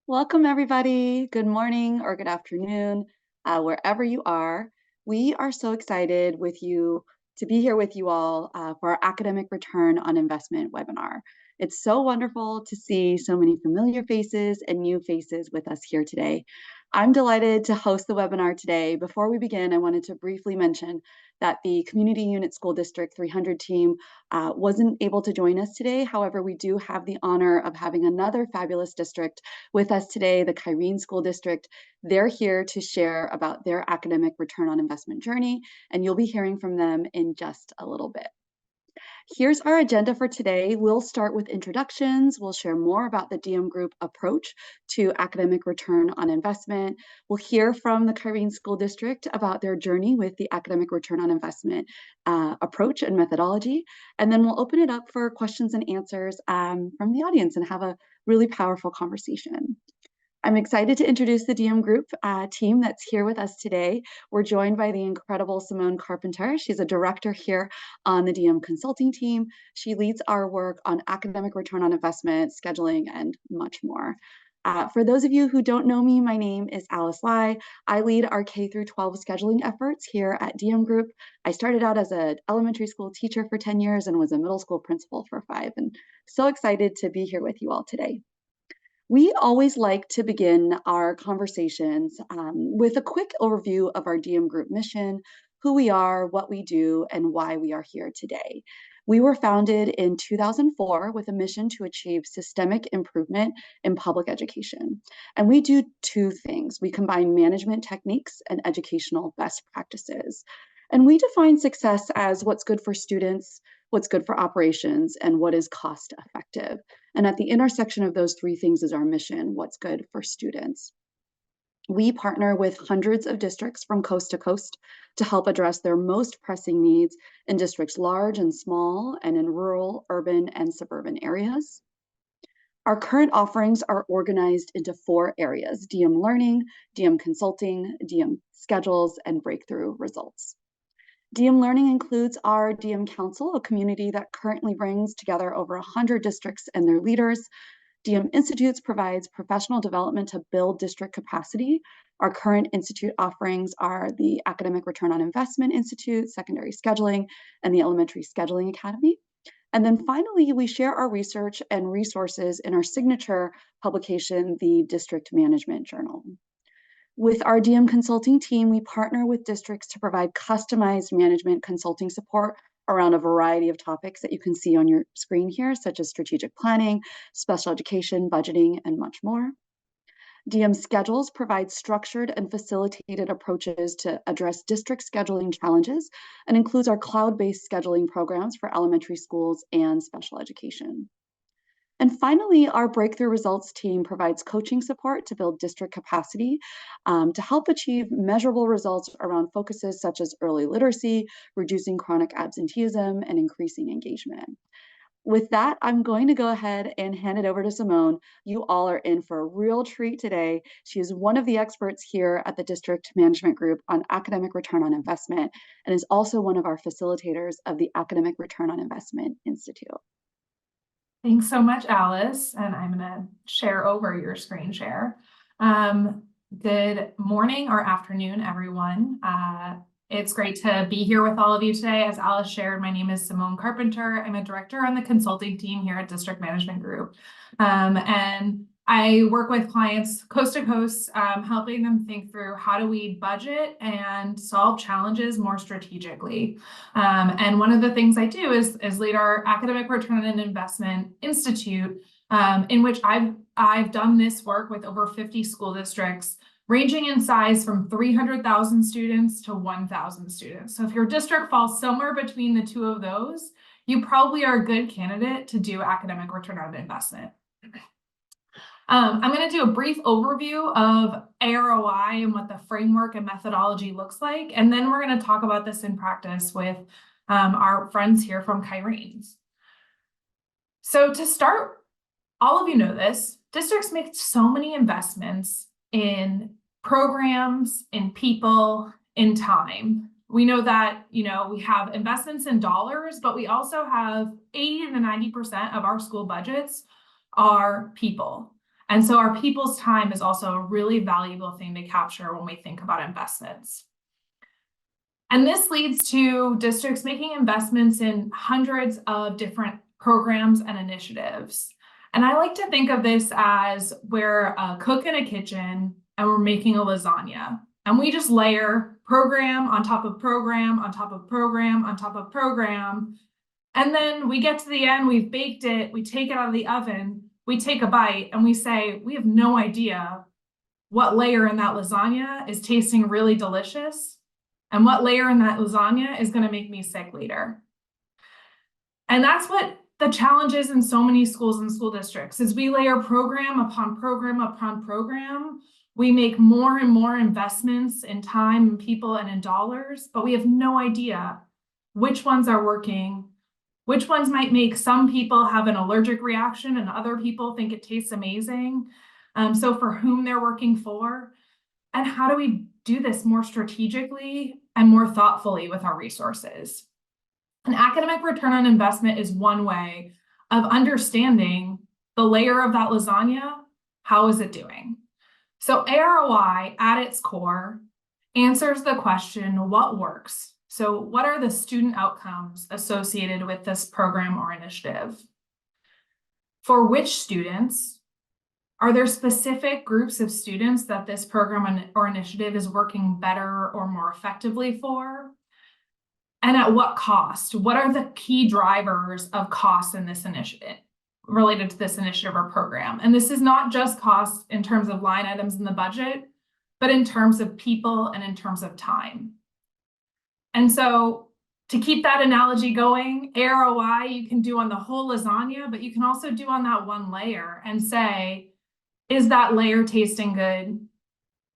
Welcome, everybody. Good morning or good afternoon, wherever you are. We are so excited to be here with you all for our Academic Return on Investment webinar. It's so wonderful to see so many familiar faces and new faces with us here today. I'm delighted to host the webinar today. Before we begin, I wanted to briefly mention that the Community Unit School District 300 team wasn't able to join us today. However, we do have the honor of having another fabulous district with us today, the Kyrene School District. They're here to share about their academic return on investment journey, and you'll be hearing from them in just a little bit. Here's our agenda for today. We'll start with introductions. We'll share more about the DMGroup approach to academic return on investment. We'll hear from the Kyrene School District about their journey with the academic return on investment approach and methodology. And then we'll open it up for questions and answers from the audience and have a really powerful conversation. I'm excited to introduce the DMGroup team that's here with us today. We're joined by the incredible Simone Carpenter. She's a director here on the DM consulting team. She leads our work on academic return on investment, scheduling, and much more. For those of you who don't know me, my name is Alice Lai. I lead our K-12 scheduling efforts here at DMGroup. I started out as an elementary school teacher for 10 years and was a middle school principal for 5, and so excited to be here with you all today. We always like to begin our conversations with a quick overview of our DMGroup mission, who we are, what we do, and why we are here today. We were founded in 2004 with a mission to achieve systemic improvement in public education. And we do two things. We combine management techniques and educational best practices. And we define success as what's good for students, what's good for operations, and what is cost effective. And at the intersection of those three things is our mission, what's good for students. We partner with hundreds of districts from coast to coast to help address their most pressing needs in districts large and small and in rural, urban, and suburban areas. Our current offerings are organized into 4 areas: DM learning, DM consulting, DM schedules, and breakthrough results. DM Learning includes our DM Council, a community that currently brings together over 100 districts and their leaders. DM Institutes provides professional development to build district capacity. Our current institute offerings are the Academic Return on Investment Institute, Secondary Scheduling, and the Elementary Scheduling Academy. And then finally, we share our research and resources in our signature publication, the District Management Journal. With our DM consulting team, we partner with districts to provide customized management consulting support around a variety of topics that you can see on your screen here, such as strategic planning, special education, budgeting, and much more. DM Schedules provides structured and facilitated approaches to address district scheduling challenges and includes our cloud-based scheduling programs for elementary schools and special education. And finally, our Breakthrough Results team provides coaching support to build district capacity to help achieve measurable results around focuses such as early literacy, reducing chronic absenteeism, and increasing engagement. With that, I'm going to go ahead and hand it over to Simone. You all are in for a real treat today. She is one of the experts here at the District Management Group on academic return on investment and is also one of our facilitators of the Academic Return on Investment Institute. Thanks so much, Alice. And I'm going to share over your screen share. Good morning or afternoon, everyone. It's great to be here with all of you today. As Alice shared, my name is Simone Carpenter. I'm a director on the consulting team here at District Management Group. And I work with clients coast to coast, helping them think through how do we budget and solve challenges more strategically. And one of the things I do is lead our Academic Return on Investment Institute, in which I've done this work with over 50 school districts, ranging in size from 300,000 students to 1,000 students. So if your district falls somewhere between the two of those, you probably are a good candidate to do academic return on investment. I'm going to do a brief overview of A-ROI and what the framework and methodology looks like, and then we're going to talk about this in practice with our friends here from Kyrene. So to start, all of you know this, districts make so many investments in programs, in people, in time. We know that, we have investments in dollars, but we also have 80 to 90% of our school budgets are people. And so our people's time is also a really valuable thing to capture when we think about investments. And this leads to districts making investments in hundreds of different programs and initiatives. And I like to think of this as we're a cook in a kitchen and we're making a lasagna. And we just layer program on top of program on top of program on top of program. And then we get to the end, we've baked it, we take it out of the oven, we take a bite and we say, we have no idea what layer in that lasagna is tasting really delicious and what layer in that lasagna is going to make me sick later. And that's what the challenge is in so many schools and school districts is we layer program upon program upon program. We make more and more investments in time and people and in dollars, but we have no idea which ones are working, which ones might make some people have an allergic reaction and other people think it tastes amazing. So for whom they're working for, and how do we do this more strategically and more thoughtfully with our resources? An academic return on investment is one way of understanding the layer of that lasagna. How is it doing? So A-ROI at its core answers the question, what works? So what are the student outcomes associated with this program or initiative? For which students? Are there specific groups of students that this program or initiative is working better or more effectively for? And at what cost? What are the key drivers of cost in this initiative related to this initiative or program? And this is not just cost in terms of line items in the budget, but in terms of people and in terms of time. And so to keep that analogy going, A-ROI you can do on the whole lasagna, but you can also do on that one layer and say, is that layer tasting good?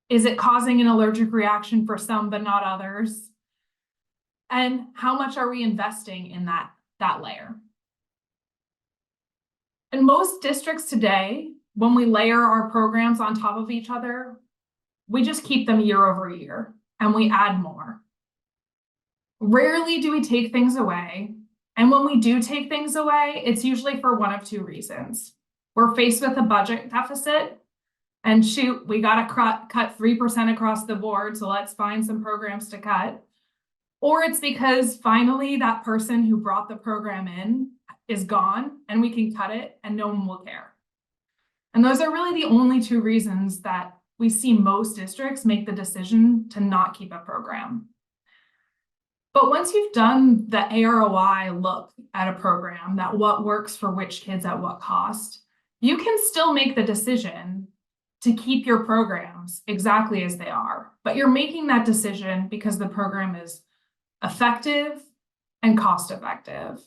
Is it causing an allergic reaction for some but not others? And how much are we investing in that layer? In most districts today, when we layer our programs on top of each other, we just keep them year over year and we add more. Rarely do we take things away. And when we do take things away, it's usually for one of two reasons. We're faced with a budget deficit and shoot, we got to cut 3% across the board. So let's find some programs to cut. Or it's because finally that person who brought the program in is gone and we can cut it and no one will care. And those are really the only two reasons that we see most districts make the decision to not keep a program. But once you've done the A-ROI look at a program, that what works for which kids at what cost, you can still make the decision to keep your programs exactly as they are. But you're making that decision because the program is effective and cost effective.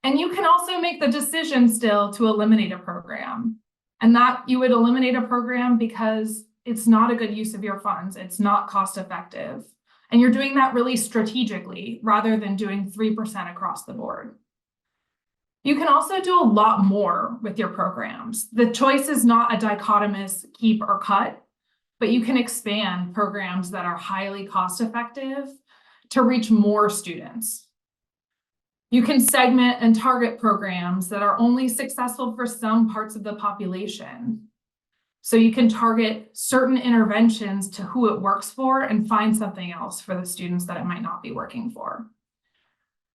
And you can also make the decision still to eliminate a program. And that you would eliminate a program because it's not a good use of your funds. It's not cost effective. And you're doing that really strategically rather than doing 3% across the board. You can also do a lot more with your programs. The choice is not a dichotomous keep or cut, but you can expand programs that are highly cost effective to reach more students. You can segment and target programs that are only successful for some parts of the population. So you can target certain interventions to who it works for and find something else for the students that it might not be working for.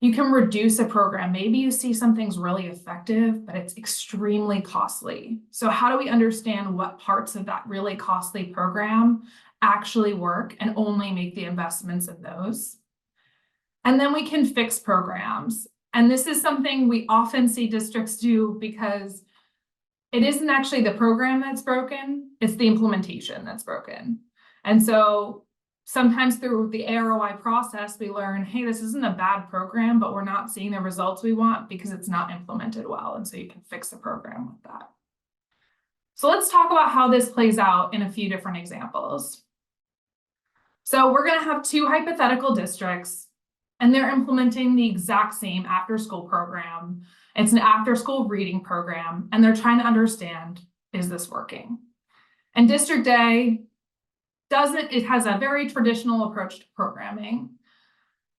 You can reduce a program. Maybe you see something's really effective, but it's extremely costly. So how do we understand what parts of that really costly program actually work and only make the investments in those? And then we can fix programs. And this is something we often see districts do because it isn't actually the program that's broken, it's the implementation that's broken. And so sometimes through the A-ROI process, we learn, hey, this isn't a bad program, but we're not seeing the results we want because it's not implemented well. And so you can fix the program with that. So let's talk about how this plays out in a few different examples. So we're going to have two hypothetical districts, and they're implementing the exact same after-school program. It's an after-school reading program, and they're trying to understand, is this working? And District A it has a very traditional approach to programming,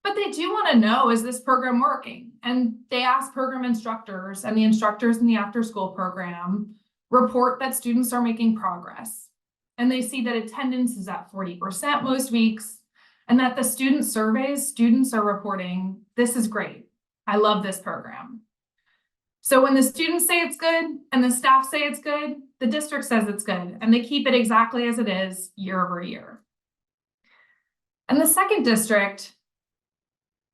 but they do want to know, is this program working? And they ask program instructors and the instructors in the after-school program, report that students are making progress. And they see that attendance is at 40% most weeks, and that the student surveys, students are reporting, this is great. I love this program. So when the students say it's good and the staff say it's good, the district says it's good, and they keep it exactly as it is year over year. And the second district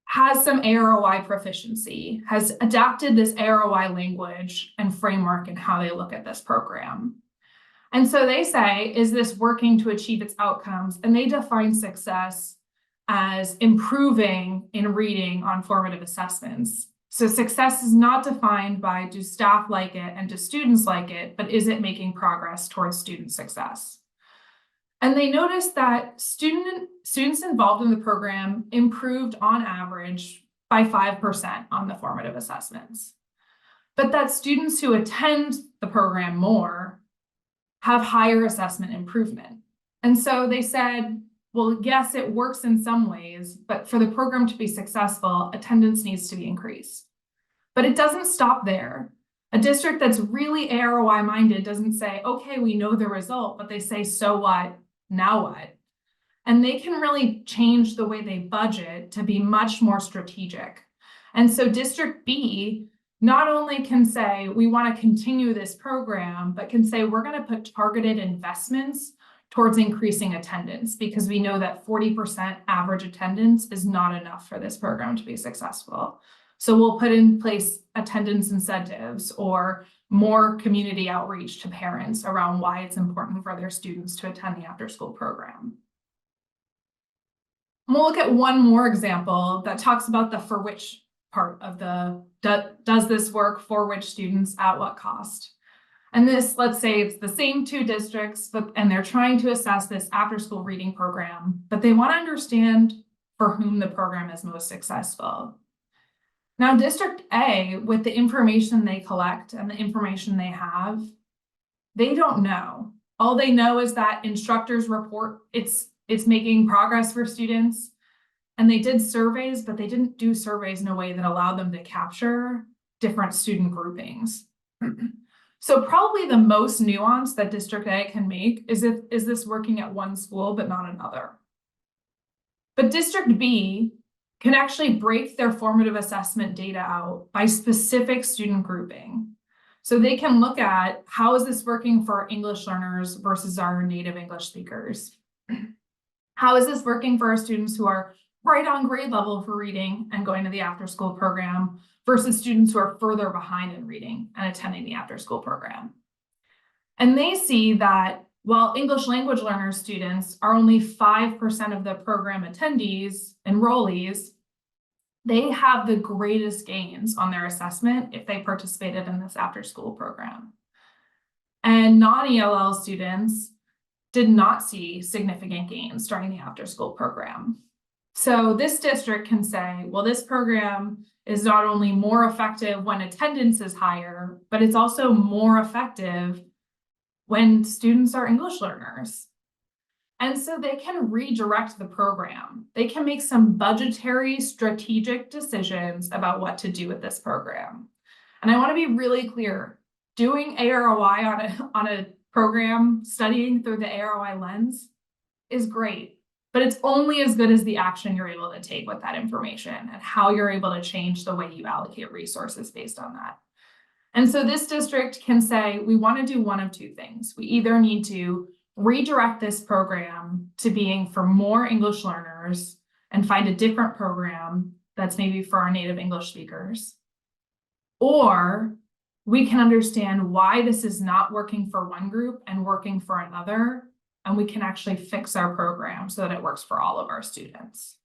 has some A-ROI proficiency, has adapted this A-ROI language and framework in how they look at this program. And so they say, is this working to achieve its outcomes? And they define success as improving in reading on formative assessments. So success is not defined by do staff like it and do students like it, but is it making progress towards student success? And they noticed that students involved in the program improved on average by 5% on the formative assessments, but that students who attend the program more have higher assessment improvement. And so they said, well, yes, it works in some ways, but for the program to be successful, attendance needs to be increased. But it doesn't stop there. A district that's really A-ROI minded doesn't say, okay, we know the result, but they say, so what? Now what? And they can really change the way they budget to be much more strategic. And so District B not only can say, we want to continue this program, but can say, we're going to put targeted investments towards increasing attendance, because we know that 40% average attendance is not enough for this program to be successful. So we'll put in place attendance incentives or more community outreach to parents around why it's important for their students to attend the after-school program. And we'll look at one more example that talks about the for which part of the does this work for which students at what cost. And this, let's say it's the same two districts, and they're trying to assess this after-school reading program, but they want to understand for whom the program is most successful. Now, District A, with the information they collect and the information they have, they don't know. All they know is that instructors report it's making progress for students. And they did surveys, but they didn't do surveys in a way that allowed them to capture different student groupings. So probably the most nuance that District A can make is this working at one school but not another? But District B can actually break their formative assessment data out by specific student grouping. So they can look at how is this working for English learners versus our native English speakers? How is this working for our students who are right on grade level for reading and going to the after-school program versus students who are further behind in reading and attending the after-school program? And they see that while English language learners students are only 5% of the program attendees, enrollees, they have the greatest gains on their assessment if they participated in this after-school program. And non-ELL students did not see significant gains during the after-school program. So this district can say, well, this program is not only more effective when attendance is higher, but it's also more effective when students are English learners. And so they can redirect the program. They can make some budgetary strategic decisions about what to do with this program. And I want to be really clear, doing A-ROI on a program, studying through the A-ROI lens is great, but it's only as good as the action you're able to take with that information and how you're able to change the way you allocate resources based on that. And so this district can say, we want to do one of two things. We either need to redirect this program to being for more English learners and find a different program that's maybe for our native English speakers, or we can understand why this is not working for one group and working for another, and we can actually fix our program so that it works for all of our students.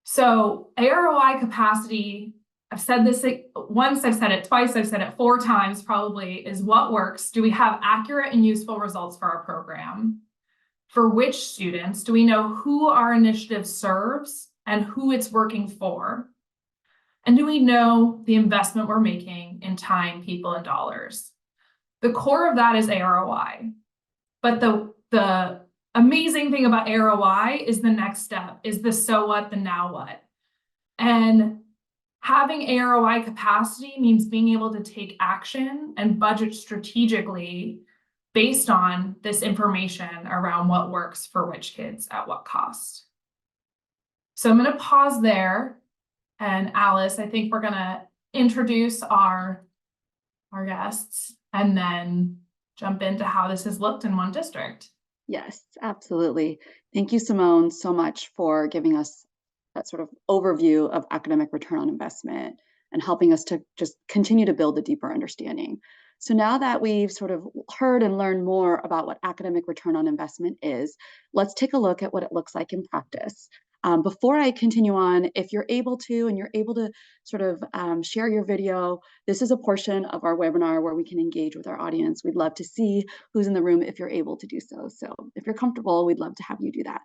So A-ROI capacity, I've said this once, I've said it twice, I've said it 4 times probably, is what works. Do we have accurate and useful results for our program? For which students? Do we know who our initiative serves and who it's working for? And do we know the investment we're making in time, people, and dollars? The core of that is A-ROI. But the amazing thing about A-ROI is the next step, is the so what, the now what. And Having A-ROI capacity means being able to take action and budget strategically based on this information around what works for which kids at what cost. So I'm going to pause there. And Alice, I think we're going to introduce our guests and then jump into how this has looked in one district. Yes, absolutely. Thank you, Simone, so much for giving us that sort of overview of academic return on investment and helping us to just continue to build a deeper understanding. So now that we've sort of heard and learned more about what academic return on investment is, let's take a look at what it looks like in practice. Before I continue on, if you're able to, and you're able to sort of share your video, this is a portion of our webinar where we can engage with our audience. We'd love to see who's in the room if you're able to do so. So if you're comfortable, we'd love to have you do that.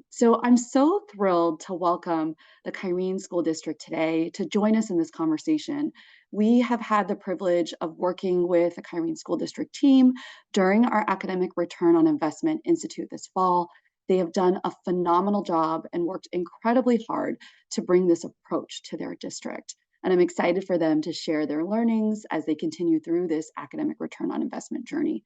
So I'm so thrilled to welcome the Kyrene School District today to join us in this conversation. We have had the privilege of working with the Kyrene School District team during our Academic Return on Investment Institute this fall. They have done a phenomenal job and worked incredibly hard to bring this approach to their district. And I'm excited for them to share their learnings as they continue through this academic return on investment journey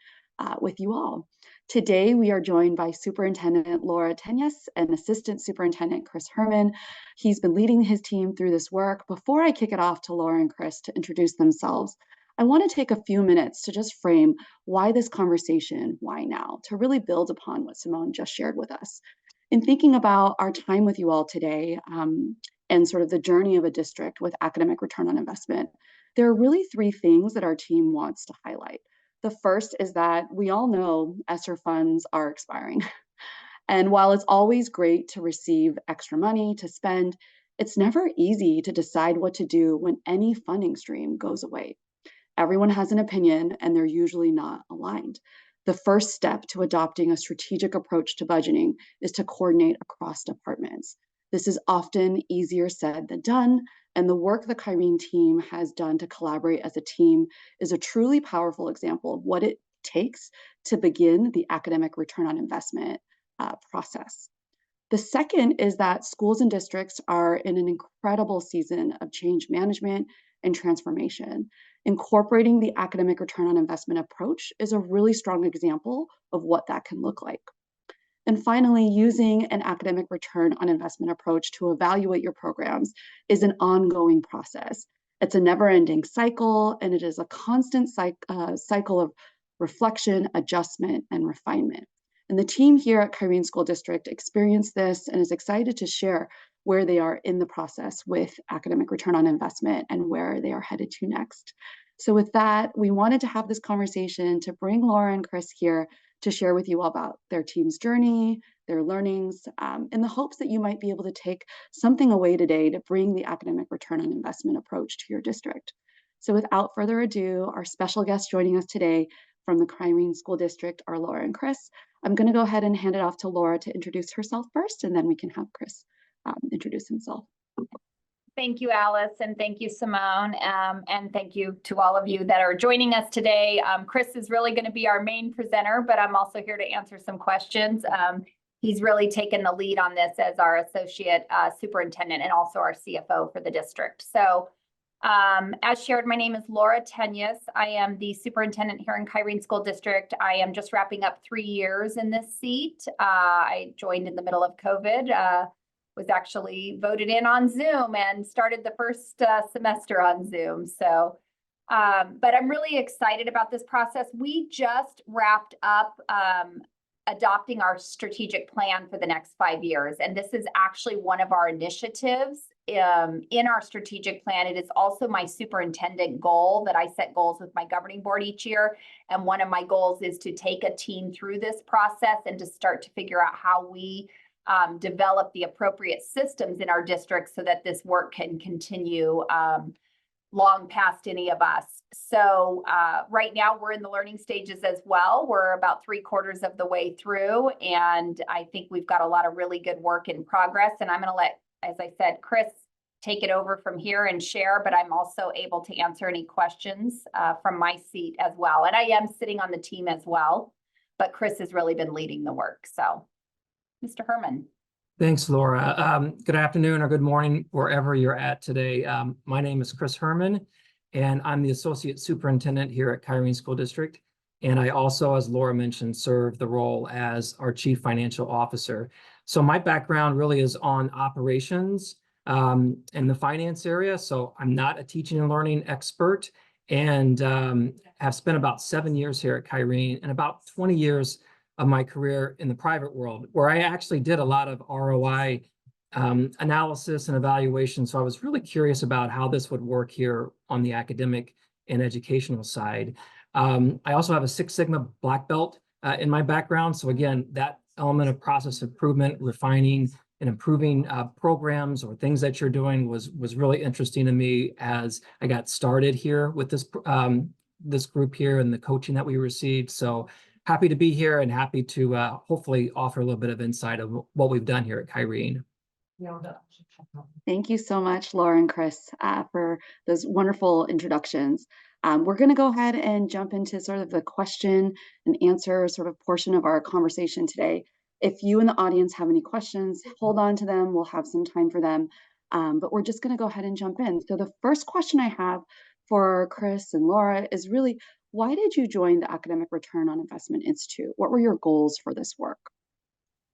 with you all. Today, we are joined by Superintendent Laura Toenjes and Assistant Superintendent Chris Herrmann. He's been leading his team through this work. Before I kick it off to Laura and Chris to introduce themselves, I want to take a few minutes to just frame why this conversation, why now, to really build upon what Simone just shared with us. In thinking about our time with you all today and sort of the journey of a district with academic return on investment, there are really three things that our team wants to highlight. The first is that we all know ESSER funds are expiring. And while it's always great to receive extra money to spend, it's never easy to decide what to do when any funding stream goes away. Everyone has an opinion, and they're usually not aligned. The first step to adopting a strategic approach to budgeting is to coordinate across departments. This is often easier said than done, and the work the Kyrene team has done to collaborate as a team is a truly powerful example of what it takes to begin the academic return on investment process. The second is that schools and districts are in an incredible season of change management and transformation. Incorporating the academic return on investment approach is a really strong example of what that can look like. And finally, using an academic return on investment approach to evaluate your programs is an ongoing process. It's a never-ending cycle, and it is a constant cycle of reflection, adjustment, and refinement. And the team here at Kyrene School District experienced this and is excited to share where they are in the process with academic return on investment and where they are headed to next. So with that, we wanted to have this conversation to bring Laura and Chris here to share with you all about their team's journey, their learnings, in the hopes that you might be able to take something away today to bring the academic return on investment approach to your district. So without further ado, our special guests joining us today from the Kyrene School District are Laura and Chris. I'm going to go ahead and hand it off to Laura to introduce herself first, and then we can have Chris introduce himself. Thank you, Alice, and thank you, Simone, and thank you to all of you that are joining us today. Chris is really going to be our main presenter, but I'm also here to answer some questions. He's really taken the lead on this as our associate superintendent and also our CFO for the district. So as shared, my name is Laura Toenjes. I am the superintendent here in Kyrene School District. I am just wrapping up 3 years in this seat. I joined in the middle of COVID. Was actually voted in on Zoom and started the first semester on Zoom. So, but I'm really excited about this process. We just wrapped up adopting our strategic plan for the next 5 years. And this is actually one of our initiatives in our strategic plan. It is also my superintendent goal that I set goals with my governing board each year. And one of my goals is to take a team through this process and to start to figure out how we develop the appropriate systems in our district so that this work can continue long past any of us. So right now we're in the learning stages as well. We're about 3/4 of the way through, and I think we've got a lot of really good work in progress. And I'm going to let, as I said, Chris take it over from here and share, but I'm also able to answer any questions from my seat as well. And I am sitting on the team as well, but Chris has really been leading the work. So Mr. Herrmann. Thanks, Laura. Good afternoon or good morning, wherever you're at today. My name is Chris Herrmann, and I'm the Associate Superintendent here at Kyrene School District. And I also, as Laura mentioned, serve the role as our Chief Financial Officer. So my background really is on operations in the finance area. So I'm not a teaching and learning expert, and have spent about 7 years here at Kyrene and about 20 years of my career in the private world, where I actually did a lot of ROI analysis and evaluation. So I was really curious about how this would work here on the academic and educational side. I also have a Six Sigma black belt in my background. So again, that element of process improvement, refining and improving programs or things that you're doing was really interesting to me as I got started here with this this group here and the coaching that we received. So happy to be here and happy to hopefully offer a little bit of insight of what we've done here at Kyrene. Thank you so much, Laura and Chris, for those wonderful introductions. We're going to go ahead and jump into sort of the question and answer sort of portion of our conversation today. If you in the audience have any questions, hold on to them. We'll have some time for them. But we're just going to go ahead and jump in. So the first question I have for Chris and Laura is really, why did you join the Academic Return on Investment Institute? What were your goals for this work?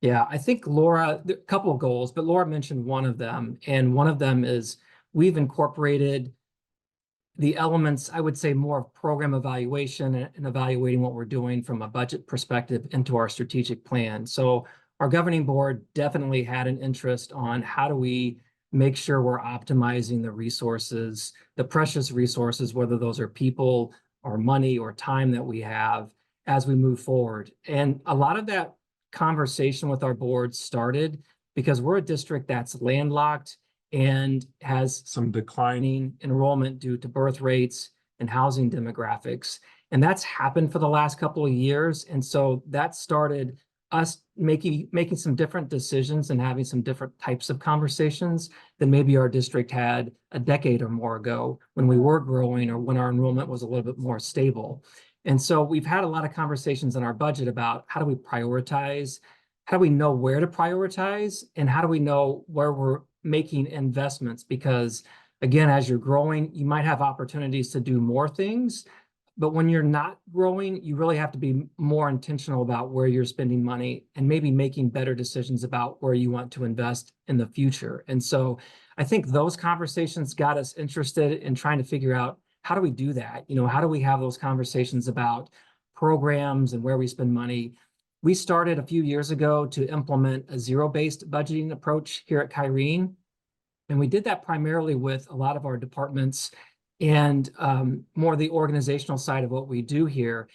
Yeah, I think Laura, a couple of goals, but Laura mentioned one of them. And one of them is we've incorporated the elements, I would say, more of program evaluation and evaluating what we're doing from a budget perspective into our strategic plan. So our governing board definitely had an interest on how do we make sure we're optimizing the resources, the precious resources, whether those are people or money or time that we have as we move forward. And a lot of that conversation with our board started because we're a district that's landlocked and has some declining enrollment due to birth rates and housing demographics. And that's happened for the last couple of years. And so that started us making some different decisions and having some different types of conversations than maybe our district had a decade or more ago when we were growing or when our enrollment was a little bit more stable. And so we've had a lot of conversations in our budget about how do we prioritize, how do we know where to prioritize, and how do we know where we're making investments? Because again, as you're growing, you might have opportunities to do more things, but when you're not growing, you really have to be more intentional about where you're spending money and maybe making better decisions about where you want to invest in the future. And so I think those conversations got us interested in trying to figure out, how do we do that? You know, how do we have those conversations about programs and where we spend money? We started a few years ago to implement a zero-based budgeting approach here at Kyrene. And we did that primarily with a lot of our departments and more the organizational side of what we do here.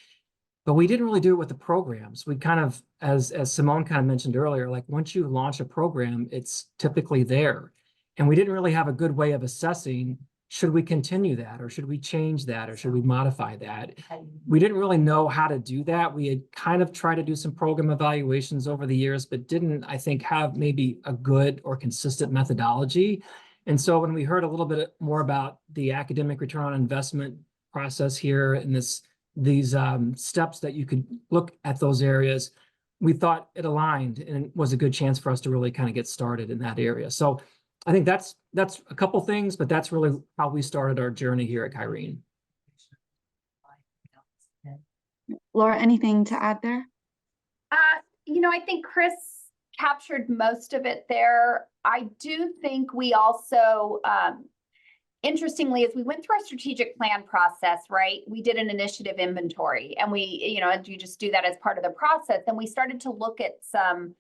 But we didn't really do it with the programs. We kind of, as Simone kind of mentioned earlier, like once you launch a program, it's typically there. And we didn't really have a good way of assessing, should we continue that, or should we change that, or should we modify that? We didn't really know how to do that. We had kind of tried to do some program evaluations over the years, but didn't, I think, have maybe a good or consistent methodology. And so when we heard a little bit more about the academic return on investment process here and these steps that you could look at those areas, we thought it aligned and it was a good chance for us to really kind of get started in that area. So I think that's a couple things, but that's really how we started our journey here at Kyrene. Laura, anything to add there? I think Chris captured most of it there. I do think we also, interestingly, as we went through our strategic plan process, right, we did an initiative inventory, and you just do that as part of the process. And we started to look at some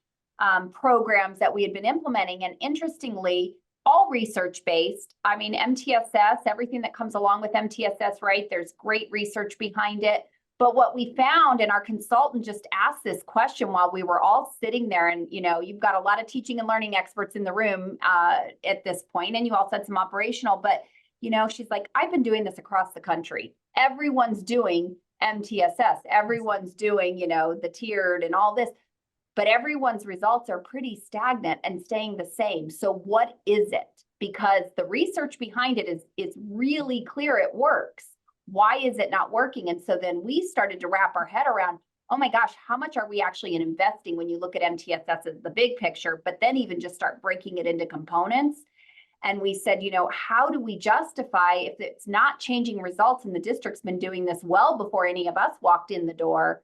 programs that we had been implementing. And interestingly, all research-based. I mean, MTSS, everything that comes along with MTSS, right? There's great research behind it. But what we found, and our consultant just asked this question while we were all sitting there, and you've got a lot of teaching and learning experts in the room at this point, and you also had some operational, but she's like, I've been doing this across the country. Everyone's doing MTSS. Everyone's doing, the tiered and all this. But everyone's results are pretty stagnant and staying the same. So what is it? Because the research behind it is really clear it works. Why is it not working? And so then we started to wrap our head around, oh my gosh, how much are we actually investing when you look at MTSS as the big picture, but then even just start breaking it into components. And we said, you know, how do we justify if it's not changing results and the district's been doing this well before any of us walked in the door?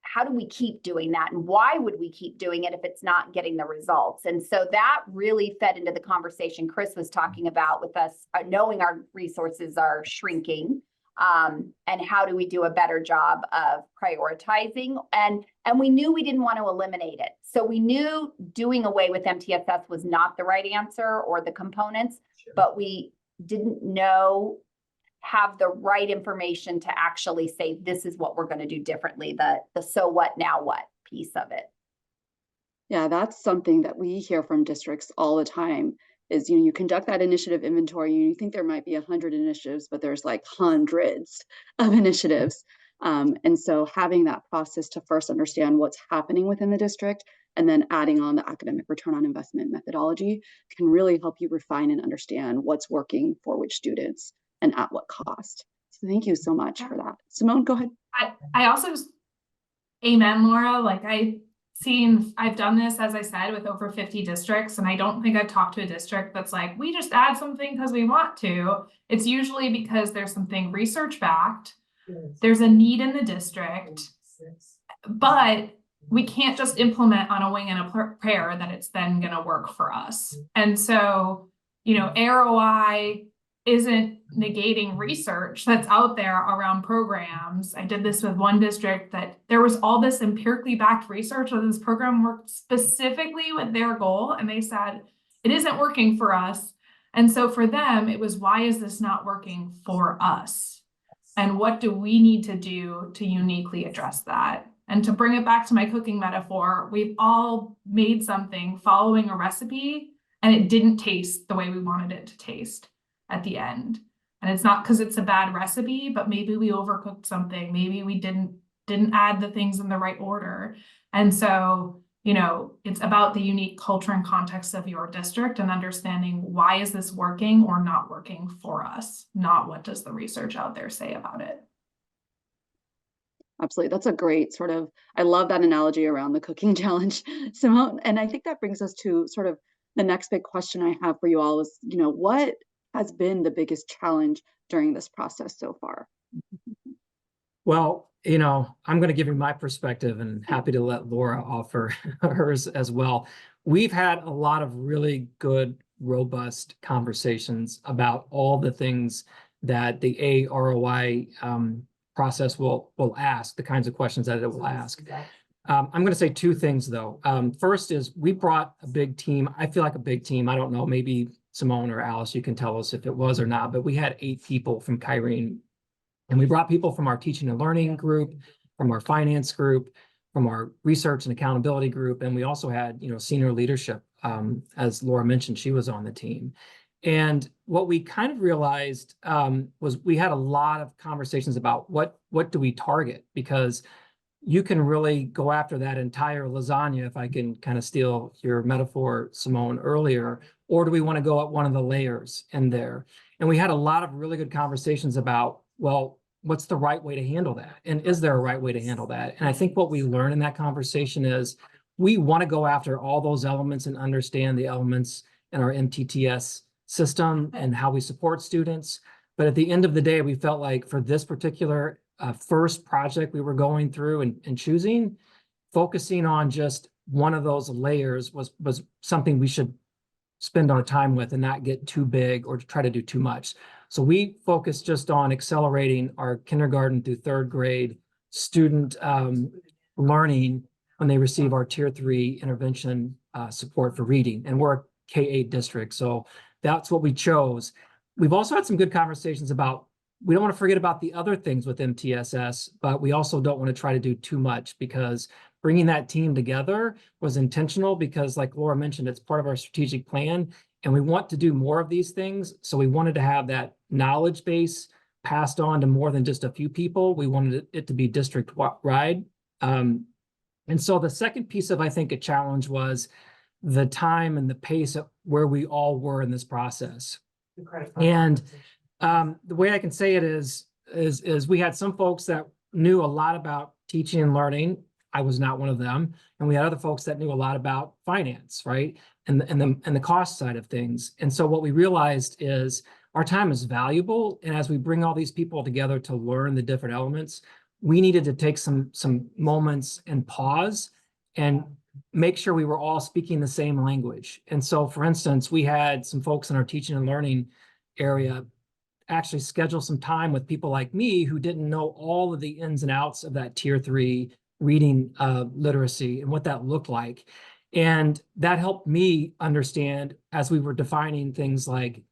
How do we keep doing that? And why would we keep doing it if it's not getting the results? And so that really fed into the conversation Chris was talking about with us, knowing our resources are shrinking. And how do we do a better job of prioritizing? And we knew we didn't want to eliminate it. So we knew doing away with MTSS was not the right answer or the components, but we didn't have the right information to actually say, this is what we're going to do differently, the so what, now what piece of it. Yeah, that's something that we hear from districts all the time is, you know, you conduct that initiative inventory, you think there might be 100 initiatives, but there's like hundreds of initiatives. And so having that process to first understand what's happening within the district and then adding on the academic return on investment methodology can really help you refine and understand what's working for which students and at what cost. So thank you so much for that. Simone, go ahead. I also, amen, Laura, like I've done this, as I said, with over 50 districts, and I don't think I've talked to a district that's like, we just add something because we want to. It's usually because there's something research backed, there's a need in the district, but we can't just implement on a wing and a prayer that it's then going to work for us. And so, you know, A-ROI isn't negating research that's out there around programs. I did this with one district that there was all this empirically backed research that this program worked specifically with their goal. And they said, it isn't working for us. And so for them, it was, why is this not working for us? And what do we need to do to uniquely address that? And to bring it back to my cooking metaphor, we've all made something following a recipe and it didn't taste the way we wanted it to taste at the end. And it's not because it's a bad recipe, but maybe we overcooked something. Maybe we didn't add the things in the right order. And so, you know, it's about the unique culture and context of your district and understanding, why is this working or not working for us? Not what does the research out there say about it. Absolutely. That's a great sort of, I love that analogy around the cooking challenge, Simone. And I think that brings us to sort of the next big question I have for you all is, you know, what has been the biggest challenge during this process so far? Well, you know, I'm going to give you my perspective and happy to let Laura offer hers as well. We've had a lot of really good, robust conversations about all the things that the A-ROI process will ask, the kinds of questions that it will ask. I'm going to say two things, though. First is we brought a big team. I feel like a big team. I don't know, maybe Simone or Alice, you can tell us if it was or not, but we had 8 people from Kyrene. And we brought people from our teaching and learning group, from our finance group, from our research and accountability group. And we also had, you know, senior leadership. As Laura mentioned, she was on the team. And what we kind of realized was we had a lot of conversations about what do we target? Because you can really go after that entire lasagna, if I can kind of steal your metaphor, Simone, earlier, or do we want to go at one of the layers in there? And we had a lot of really good conversations about, well, what's the right way to handle that? And is there a right way to handle that? And I think what we learned in that conversation is we want to go after all those elements and understand the elements in our MTTS system and how we support students. But at the end of the day, we felt like for this particular first project we were going through and choosing, focusing on just one of those layers was something we should spend our time with and not get too big or to try to do too much. So we focused just on accelerating our kindergarten through 3rd grade student learning when they receive our Tier 3 intervention support for reading. And we're a K-8 district, so that's what we chose. We've also had some good conversations about, we don't want to forget about the other things with MTSS, but we also don't want to try to do too much, because bringing that team together was intentional because, like Laura mentioned, it's part of our strategic plan and we want to do more of these things. So we wanted to have that knowledge base passed on to more than just a few people. We wanted it to be district-wide. And so the second piece of, I think, a challenge was the time and the pace of where we all were in this process. And the way I can say it is we had some folks that knew a lot about teaching and learning. I was not one of them. And we had other folks that knew a lot about finance, right? And the cost side of things. And so what we realized is our time is valuable. And as we bring all these people together to learn the different elements, we needed to take some moments and pause and make sure we were all speaking the same language. And so, for instance, we had some folks in our teaching and learning area actually schedule some time with people like me who didn't know all of the ins and outs of that tier 3 reading literacy and what that looked like. And that helped me understand, as we were defining things like,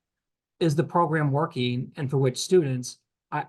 is the program working and for which students,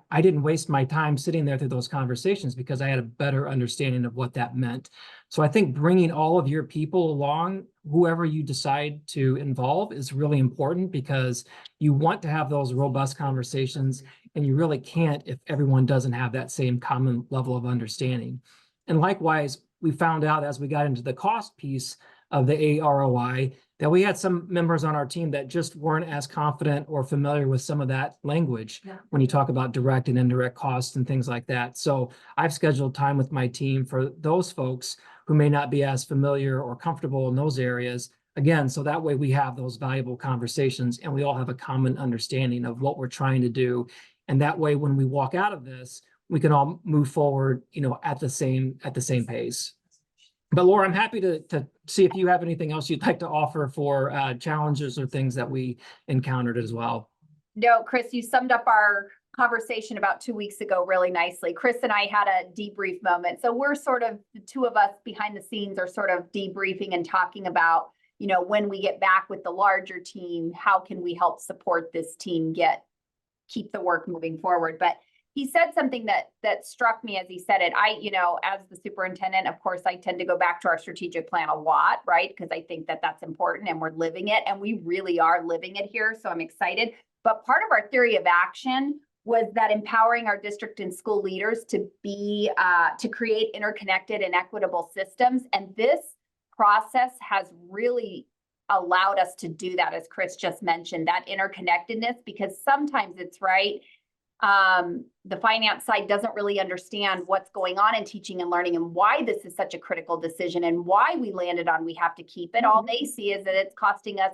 I didn't waste my time sitting there through those conversations because I had a better understanding of what that meant. So I think bringing all of your people along, whoever you decide to involve, is really important, because you want to have those robust conversations, and you really can't if everyone doesn't have that same common level of understanding. And likewise, we found out as we got into the cost piece of the A-ROI that we had some members on our team that just weren't as confident or familiar with some of that language when you talk about direct and indirect costs and things like that. So I've scheduled time with my team for those folks who may not be as familiar or comfortable in those areas. Again, so that way we have those valuable conversations and we all have a common understanding of what we're trying to do. And that way, when we walk out of this, we can all move forward, at the same pace. But Laura, I'm happy to see if you have anything else you'd like to offer for challenges or things that we encountered as well. No, Chris, you summed up our conversation about 2 weeks ago really nicely. Chris and I had a debrief moment. So we're sort of, the two of us behind the scenes are sort of debriefing and talking about, when we get back with the larger team, how can we help support this team keep the work moving forward. But he said something that struck me as he said it. As the superintendent, of course, I tend to go back to our strategic plan a lot, right? Because I think that that's important and we're living it, and we really are living it here. So I'm excited. But part of our theory of action was that empowering our district and school leaders to create interconnected and equitable systems. And this process has really allowed us to do that, as Chris just mentioned, that interconnectedness, because sometimes it's right. The finance side doesn't really understand what's going on in teaching and learning and why this is such a critical decision and why we landed on we have to keep it. All they see is that it's costing us,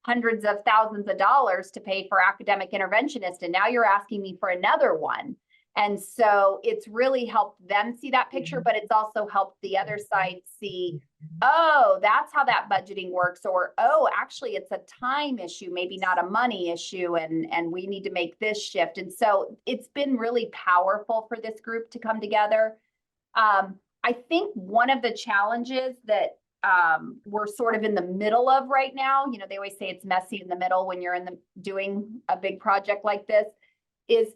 hundreds of thousands of dollars to pay for academic interventionist. And now you're asking me for another one. And so it's really helped them see that picture, but it's also helped the other side see, oh, that's how that budgeting works, or, oh, actually it's a time issue, maybe not a money issue, and we need to make this shift. And so it's been really powerful for this group to come together. I think one of the challenges that we're sort of in the middle of right now, they always say it's messy in the middle when you're doing a big project like this, is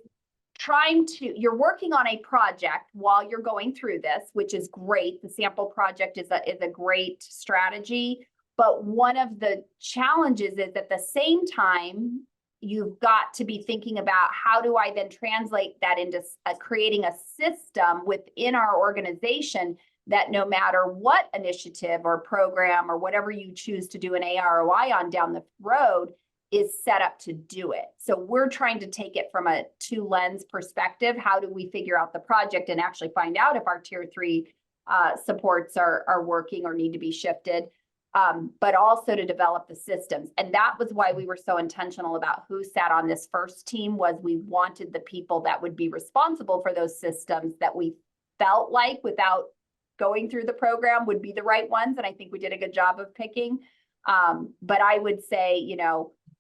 you're working on a project while you're going through this, which is great. The sample project is a great strategy. But one of the challenges is at the same time, you've got to be thinking about how do I then translate that into creating a system within our organization that no matter what initiative or program or whatever you choose to do an A-ROI on down the road is set up to do it. So we're trying to take it from a 2-lens perspective. How do we figure out the project and actually find out if our tier 3 supports are working or need to be shifted, but also to develop the systems. And that was why we were so intentional about who sat on this first team, was we wanted the people that would be responsible for those systems that we felt like without going through the program would be the right ones. And I think we did a good job of picking. But I would say,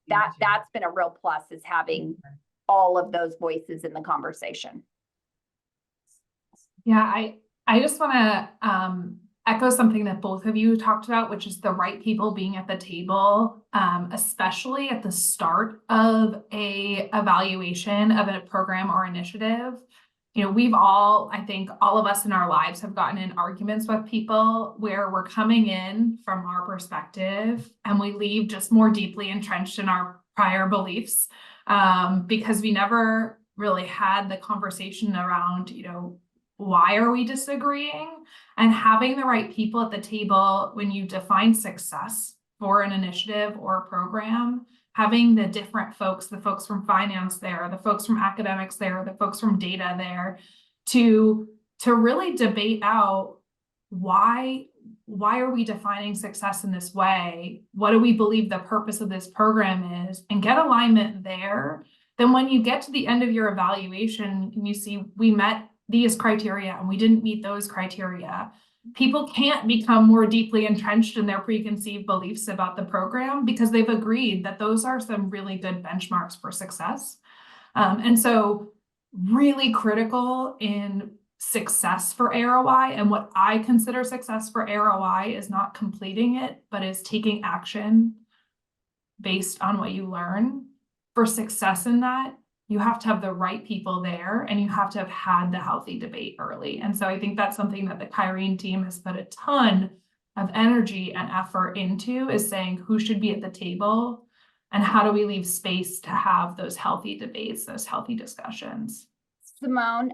that's been a real plus, is having all of those voices in the conversation. Yeah, I just want to echo something that both of you talked about, which is the right people being at the table, especially at the start of a evaluation of a program or initiative. We've all, I think all of us in our lives have gotten in arguments with people where we're coming in from our perspective and we leave just more deeply entrenched in our prior beliefs, because we never really had the conversation around, why are we disagreeing? And having the right people at the table when you define success for an initiative or a program, having the different folks, the folks from finance there, the folks from academics there, the folks from data there, to to really debate out why are we defining success in this way? What do we believe the purpose of this program is? And get alignment there. Then when you get to the end of your evaluation and you see we met these criteria and we didn't meet those criteria, people can't become more deeply entrenched in their preconceived beliefs about the program because they've agreed that those are some really good benchmarks for success. And so really critical in success for A-ROI, and what I consider success for A-ROI is not completing it, but is taking action based on what you learn. For success in that, you have to have the right people there, and you have to have had the healthy debate early. And so I think that's something that the Kyrene team has put a ton of energy and effort into, is saying who should be at the table and how do we leave space to have those healthy debates, those healthy discussions. Simone,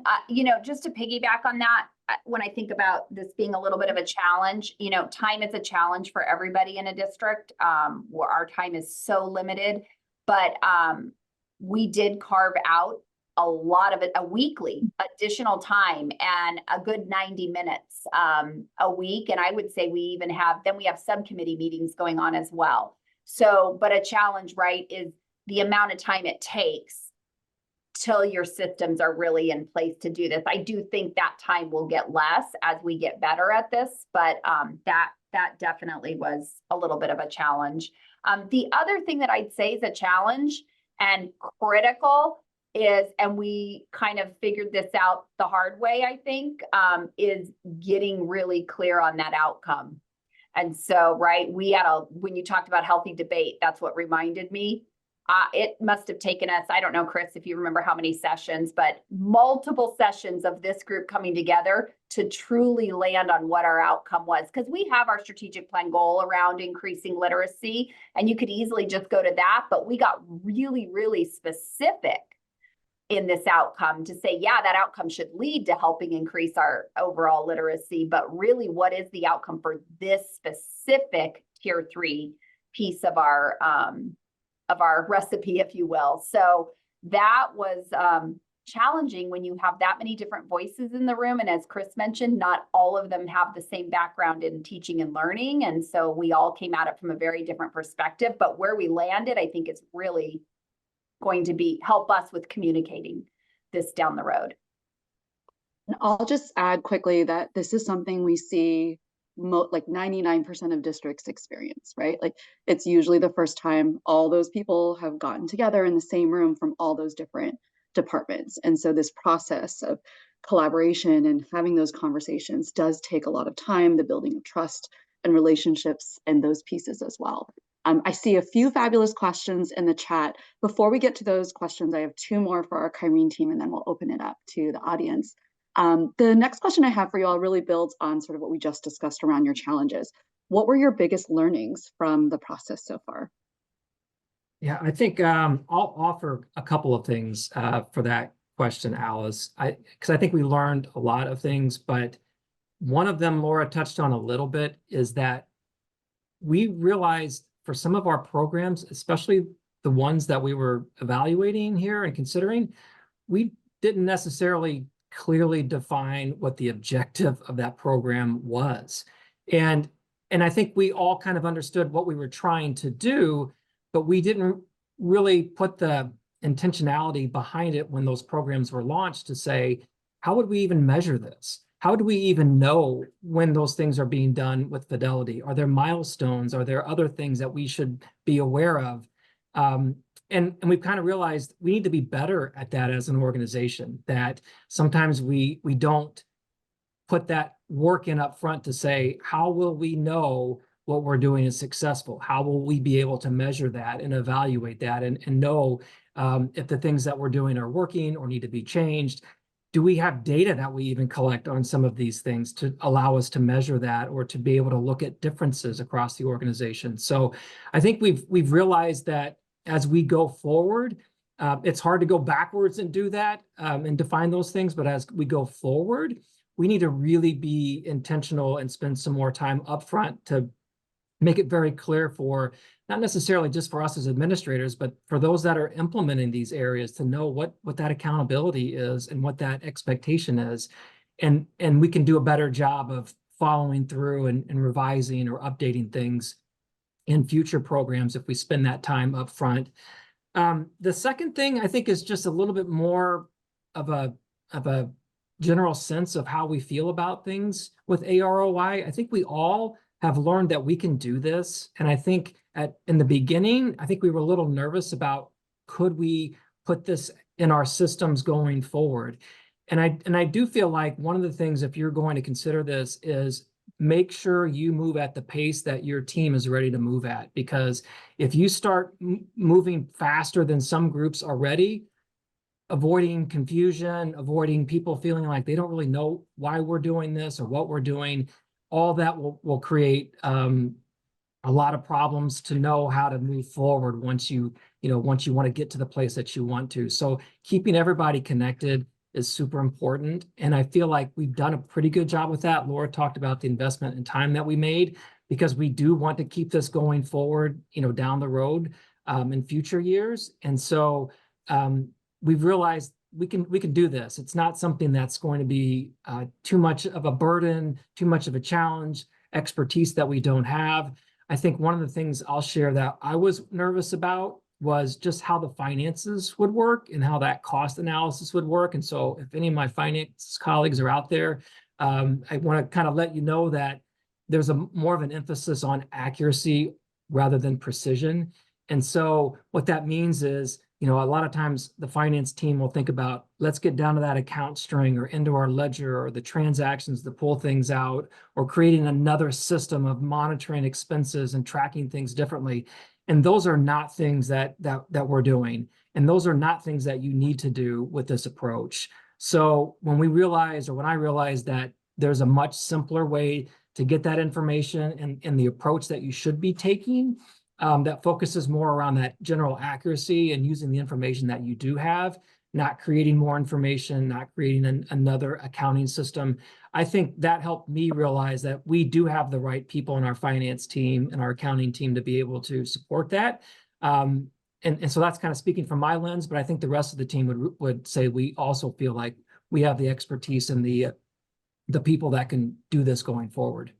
just to piggyback on that, when I think about this being a little bit of a challenge, time is a challenge for everybody in a district, where our time is so limited, but we did carve out a lot of it, a weekly additional time, and a good 90 minutes a week. And I would say we have subcommittee meetings going on as well. So, but a challenge, right, is the amount of time it takes till your systems are really in place to do this. I do think that time will get less as we get better at this, but that definitely was a little bit of a challenge. The other thing that I'd say is a challenge and critical is, and we kind of figured this out the hard way, I think, is getting really clear on that outcome. And so, right, when you talked about healthy debate, that's what reminded me. It must have taken us, I don't know, Chris, if you remember how many sessions, but multiple sessions of this group coming together to truly land on what our outcome was. Because we have our strategic plan goal around increasing literacy, and you could easily just go to that, but we got really, really specific in this outcome to say, yeah, that outcome should lead to helping increase our overall literacy, but really what is the outcome for this specific tier 3 piece of our recipe, if you will. So that was challenging when you have that many different voices in the room. And as Chris mentioned, not all of them have the same background in teaching and learning. And so we all came at it from a very different perspective, but where we landed, I think, is really going to help us with communicating this down the road. And I'll just add quickly that this is something we see like 99% of districts experience, right? Like it's usually the first time all those people have gotten together in the same room from all those different departments. And so this process of collaboration and having those conversations does take a lot of time, the building of trust and relationships and those pieces as well. I see a few fabulous questions in the chat. Before we get to those questions, I have 2 more for our Kyrene team, and then we'll open it up to the audience. The next question I have for you all really builds on sort of what we just discussed around your challenges. What were your biggest learnings from the process so far? Yeah, I think I'll offer a couple of things for that question, Alice, because I think we learned a lot of things, but one of them Laura touched on a little bit is that we realized for some of our programs, especially the ones that we were evaluating here and considering, we didn't necessarily clearly define what the objective of that program was. And I think we all kind of understood what we were trying to do, but we didn't really put the intentionality behind it when those programs were launched to say, how would we even measure this? How do we even know when those things are being done with fidelity? Are there milestones? Are there other things that we should be aware of? And we've kind of realized we need to be better at that as an organization, that sometimes we don't put that work in up front to say, how will we know what we're doing is successful? How will we be able to measure that and evaluate that and know if the things that we're doing are working or need to be changed? Do we have data that we even collect on some of these things to allow us to measure that or to be able to look at differences across the organization? So I think we've realized that as we go forward, it's hard to go backwards and do that and define those things. But as we go forward, we need to really be intentional and spend some more time upfront to make it very clear for not necessarily just for us as administrators, but for those that are implementing these areas to know what that accountability is and what that expectation is. and we can do a better job of following through and revising or updating things in future programs if we spend that time up front. The second thing I think is just a little bit more of a general sense of how we feel about things with A-ROI. I think we all have learned that we can do this. And I think in the beginning, I think we were a little nervous about, could we put this in our systems going forward? And I do feel like one of the things, if you're going to consider this, is make sure you move at the pace that your team is ready to move at. Because if you start moving faster than some groups already, avoiding confusion, avoiding people feeling like they don't really know why we're doing this or what we're doing, all that will create a lot of problems to know how to move forward once you want to get to the place that you want to. So keeping everybody connected is super important. And I feel like we've done a pretty good job with that. Laura talked about the investment and time that we made, because we do want to keep this going forward, down the road in future years. And so we've realized we can do this. It's not something that's going to be too much of a burden, too much of a challenge, expertise that we don't have. I think one of the things I'll share that I was nervous about was just how the finances would work and how that cost analysis would work. And so if any of my finance colleagues are out there, I want to kind of let you know that there's more of an emphasis on accuracy rather than precision. And so what that means is, a lot of times the finance team will think about, let's get down to that account string or into our ledger or the transactions to pull things out, or creating another system of monitoring expenses and tracking things differently. And those are not things that we're doing. And those are not things that you need to do with this approach. So when I realized that there's a much simpler way to get that information and the approach that you should be taking, that focuses more around that general accuracy and using the information that you do have, not creating more information, not creating another accounting system. I think that helped me realize that we do have the right people in our finance team and our accounting team to be able to support that. And so that's kind of speaking from my lens, but I think the rest of the team would say we also feel like we have the expertise and the people that can do this going forward.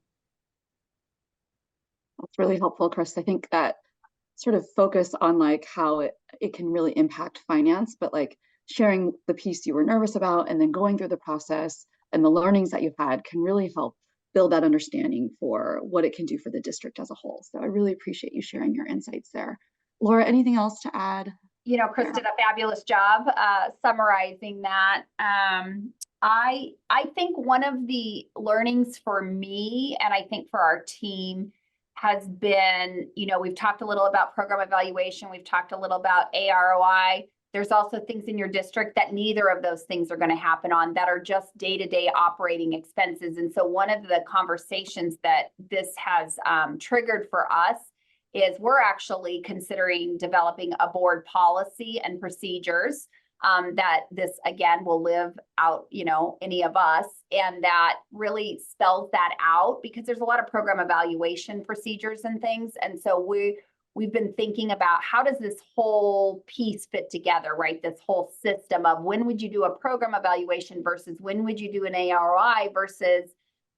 That's really helpful, Chris. I think that sort of focus on like how it can really impact finance, but like sharing the piece you were nervous about and then going through the process and the learnings that you've had can really help build that understanding for what it can do for the district as a whole. So I really appreciate you sharing your insights there. Laura, anything else to add? Chris did a fabulous job summarizing that. I think one of the learnings for me, and I think for our team, has been, we've talked a little about program evaluation. We've talked a little about A-ROI. There's also things in your district that neither of those things are going to happen on, that are just day-to-day operating expenses. And so one of the conversations that this has triggered for us is we're actually considering developing a board policy and procedures that this, again, will live out, any of us, and that really spells that out, because there's a lot of program evaluation procedures and things. And so we've been thinking about, how does this whole piece fit together, right? This whole system of, when would you do a program evaluation versus when would you do an A-ROI, versus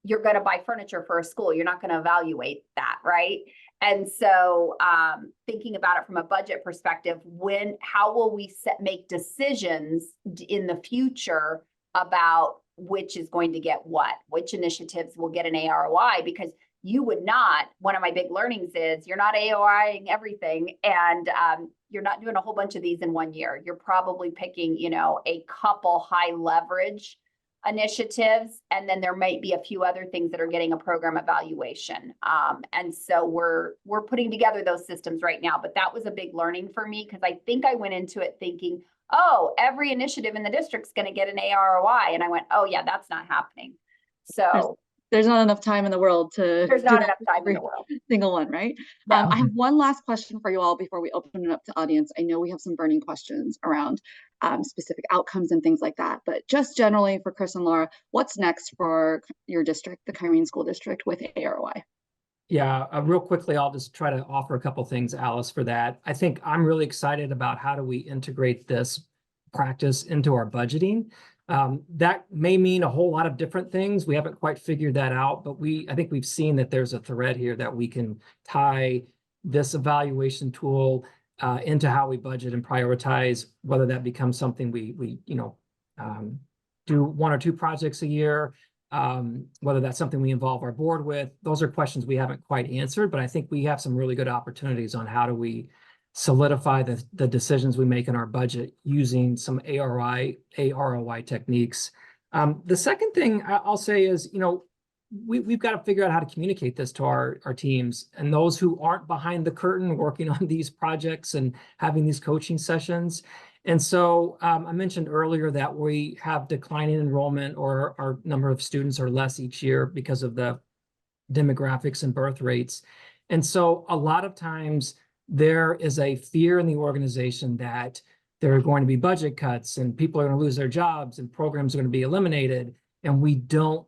you're going to buy furniture for a school. You're not going to evaluate that, right? And so thinking about it from a budget perspective, how will we make decisions in the future about which is going to get what, which initiatives will get an A-ROI? Because you would not, one of my big learnings is you're not A-ROIing everything, and you're not doing a whole bunch of these in one year. You're probably picking, a couple high leverage initiatives, and then there might be a few other things that are getting a program evaluation. And so we're putting together those systems right now. But that was a big learning for me, because I think I went into it thinking, oh, every initiative in the district's going to get an A-ROI. And I went, oh yeah, that's not happening. So there's not enough time in the world to there's not enough time in the world. Single one, right? No. I have one last question for you all before we open it up to audience. I know we have some burning questions around specific outcomes and things like that, but just generally for Chris and Laura, what's next for your district, the Kyrene School District, with A-ROI? Yeah, real quickly, I'll just try to offer a couple things, Alice, for that. I think I'm really excited about how do we integrate this practice into our budgeting. That may mean a whole lot of different things. We haven't quite figured that out, but I think we've seen that there's a thread here that we can tie this evaluation tool into how we budget and prioritize, whether that becomes something we do 1 or 2 projects a year, whether that's something we involve our board with. Those are questions we haven't quite answered, but I think we have some really good opportunities on how do we solidify the decisions we make in our budget using some A-ROI techniques. The second thing I'll say is, we've got to figure out how to communicate this to our teams and those who aren't behind the curtain working on these projects and having these coaching sessions. And so I mentioned earlier that we have declining enrollment, or our number of students are less each year because of the demographics and birth rates. And so a lot of times there is a fear in the organization that there are going to be budget cuts and people are going to lose their jobs and programs are going to be eliminated. And we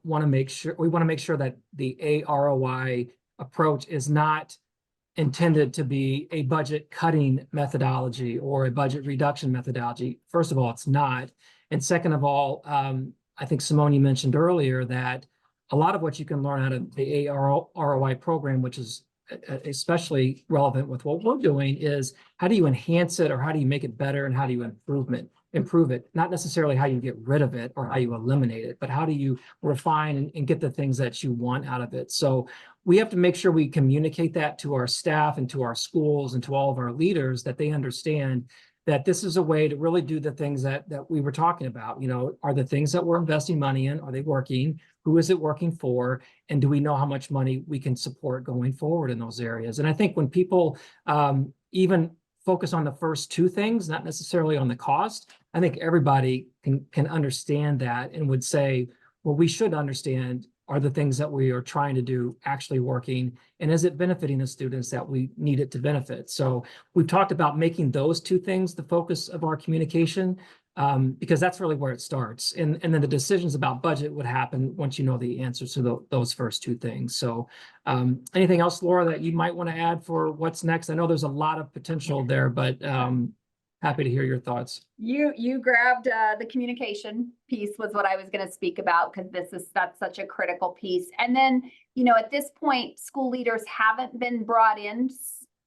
want to make sure that the A-ROI approach is not intended to be a budget cutting methodology or a budget reduction methodology. First of all, it's not. And second of all, I think Simone, you mentioned earlier that a lot of what you can learn out of the A-ROI program, which is especially relevant with what we're doing, is how do you enhance it, or how do you make it better, and how do you improve it, not necessarily how you get rid of it or how you eliminate it, but how do you refine and get the things that you want out of it. So we have to make sure we communicate that to our staff and to our schools and to all of our leaders, that they understand that this is a way to really do the things that we were talking about. Are the things that we're investing money in, are they working? Who is it working for? And do we know how much money we can support going forward in those areas? And I think when people even focus on the first 2 things, not necessarily on the cost, I think everybody can understand that and would say, well, we should understand, are the things that we are trying to do actually working? And is it benefiting the students that we need it to benefit? So we've talked about making those 2 things the focus of our communication, because that's really where it starts. And then the decisions about budget would happen once you know the answers to those first 2 things. So anything else, Laura, that you might want to add for what's next? I know there's a lot of potential there, but happy to hear your thoughts. You grabbed the communication piece was what I was going to speak about, because that's such a critical piece. And then, at this point, school leaders haven't been brought in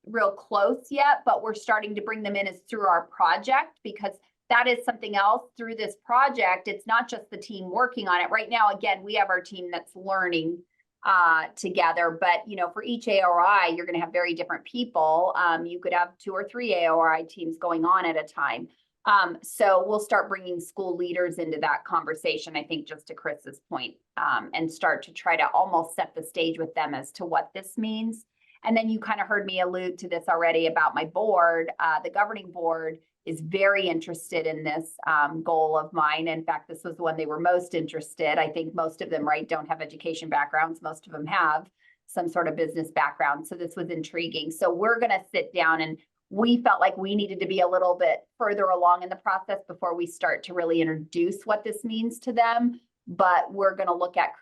real close yet, but we're starting to bring them in as through our project, because that is something else through this project. It's not just the team working on it right now. Again, we have our team that's learning together, but for each A-ROI, you're going to have very different people. You could have 2 or 3 A-ROI teams going on at a time. So we'll start bringing school leaders into that conversation, I think, just to Chris's point, and start to try to almost set the stage with them as to what this means. And then you kind of heard me allude to this already about my board. The governing board is very interested in this goal of mine. In fact, this was the one they were most interested. I think most of them, don't have education backgrounds. Most of them have some sort of business background. So this was intriguing. So we're going to sit down, and we felt like we needed to be a little bit further along in the process before we start to really introduce what this means to them. But we're going to look at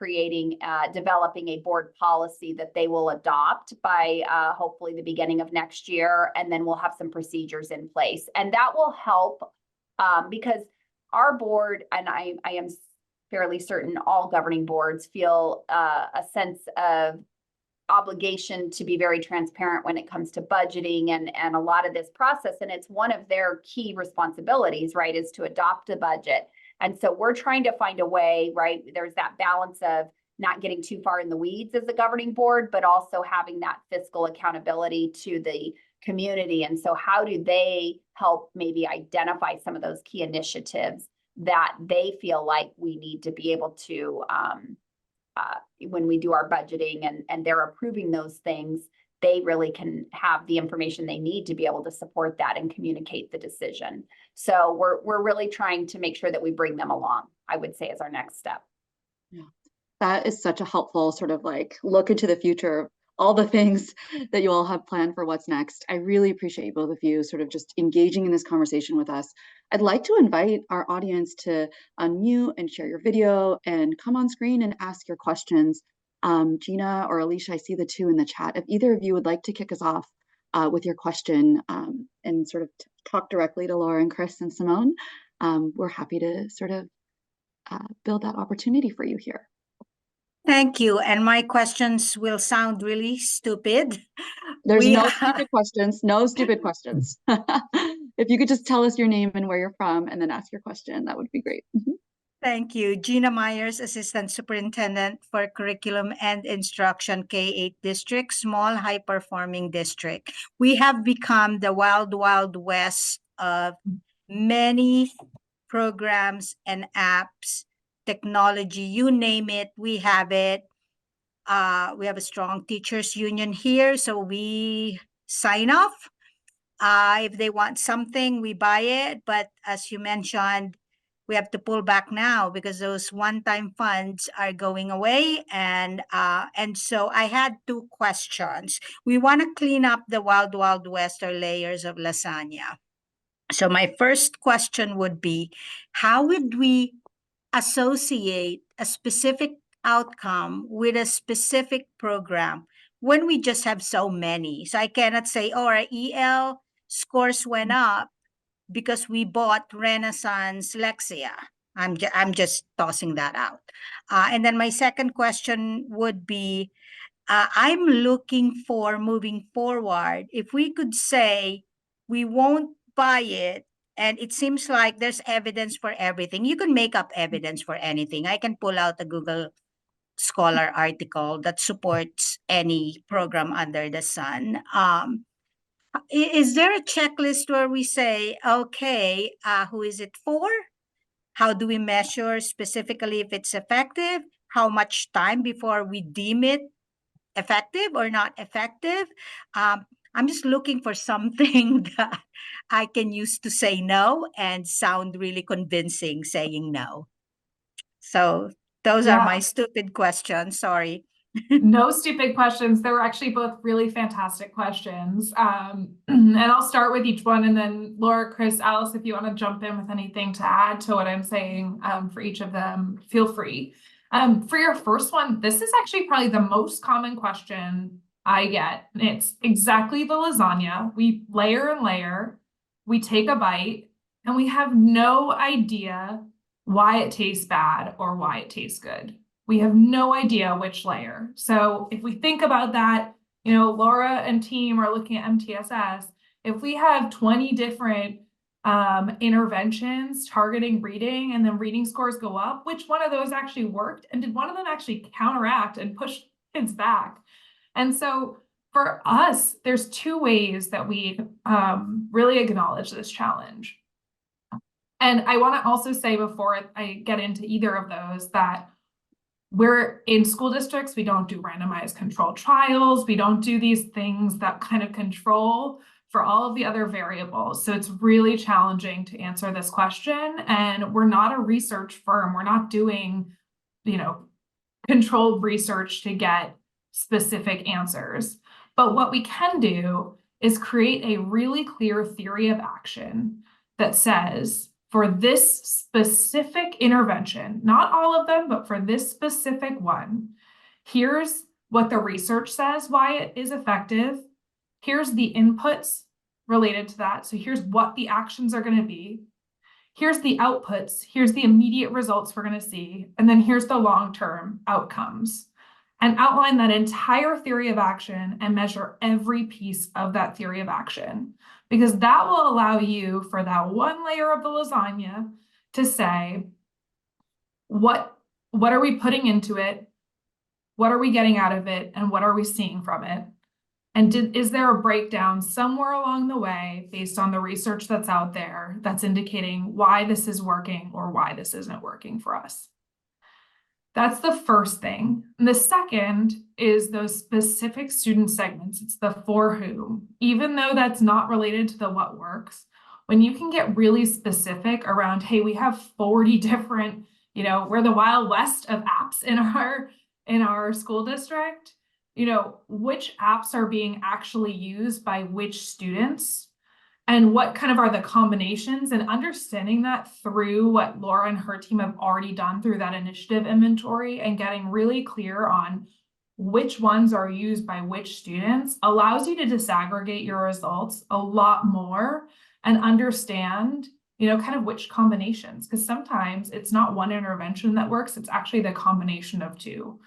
developing a board policy that they will adopt by hopefully the beginning of next year. And then we'll have some procedures in place. And that will help because our board, and I am fairly certain all governing boards, feel a sense of obligation to be very transparent when it comes to budgeting and a lot of this process. And it's one of their key responsibilities, is to adopt a budget. And so we're trying to find a way, There's that balance of not getting too far in the weeds as a governing board, but also having that fiscal accountability to the community. And so how do they help maybe identify some of those key initiatives that they feel like we need to be able to, when we do our budgeting and they're approving those things, they really can have the information they need to be able to support that and communicate the decision. So we're really trying to make sure that we bring them along, I would say, as our next step. Yeah, that is such a helpful sort of look into the future of all the things that you all have planned for what's next. I really appreciate both of you sort of just engaging in this conversation with us. I'd like to invite our audience to unmute and share your video and come on screen and ask your questions. Gina or Alicia, I see the 2 in the chat. If either of you would like to kick us off with your question and sort of talk directly to Laura and Chris and Simone, we're happy to sort of build that opportunity for you here. Thank you. And my questions will sound really stupid. There's no stupid questions, no stupid questions. If you could just tell us your name and where you're from and then ask your question, that would be great. Thank you. Gina Myers, Assistant Superintendent for Curriculum and Instruction, K-8 District, small high-performing district. We have become the wild, wild west of many programs and apps, technology, you name it, we have it. We have a strong teachers union here, so we sign off. If they want something, we buy it. But as you mentioned, we have to pull back now because those one-time funds are going away. And so I had two questions. We want to clean up the wild, wild west or layers of lasagna. So my first question would be, how would we associate a specific outcome with a specific program when we just have so many? So I cannot say, oh, our EL scores went up because we bought Renaissance Lexia. I'm just tossing that out. And then my second question would be, I'm looking for moving forward, if we could say we won't buy it, and it seems like there's evidence for everything. You can make up evidence for anything. I can pull out a Google Scholar article that supports any program under the sun. Is there a checklist where we say, okay, who is it for? How do we measure specifically if it's effective? How much time before we deem it effective or not effective? I'm just looking for something that I can use to say no and sound really convincing saying no. So those are my stupid questions. Sorry. No stupid questions. They were actually both really fantastic questions. And I'll start with each one, and then Laura, Chris, Alice, if you want to jump in with anything to add to what I'm saying for each of them, feel free. For your first one, this is actually probably the most common question I get. It's exactly the lasagna. We layer and layer, we take a bite, and we have no idea why it tastes bad or why it tastes good. We have no idea which layer. So if we think about that, you know, Laura and team are looking at MTSS. If we have 20 different interventions targeting reading, and then reading scores go up, which one of those actually worked? And did one of them actually counteract and push kids back? And so for us, there's two ways that we really acknowledge this challenge. And I want to also say before I get into either of those that we're in school districts, we don't do randomized controlled trials. We don't do these things that kind of control for all of the other variables. So it's really challenging to answer this question. And we're not a research firm. We're not doing, you know, controlled research to get specific answers. But what we can do is create a really clear theory of action that says, for this specific intervention, not all of them, but for this specific one, here's what the research says why it is effective. Here's the inputs related to that. So here's what the actions are going to be. Here's the outputs. Here's the immediate results we're going to see. And then here's the long-term outcomes. And outline that entire theory of action and measure every piece of that theory of action. Because that will allow you, for that one layer of the lasagna, to say, what are we putting into it? What are we getting out of it? And what are we seeing from it? And is there a breakdown somewhere along the way based on the research that's out there that's indicating why this is working or why this isn't working for us? That's the first thing. And the second is those specific student segments. It's the for whom. Even though that's not related to the what works, when you can get really specific around, hey, we have 40 different, you know, we're the Wild West of apps in our school district, you know, which apps are being actually used by which students, and what kind of are the combinations, and understanding that through what Laura and her team have already done through that initiative inventory, and getting really clear on which ones are used by which students allows you to disaggregate your results a lot more and understand kind of which combinations, because sometimes it's not one intervention that works, it's actually the combination of two.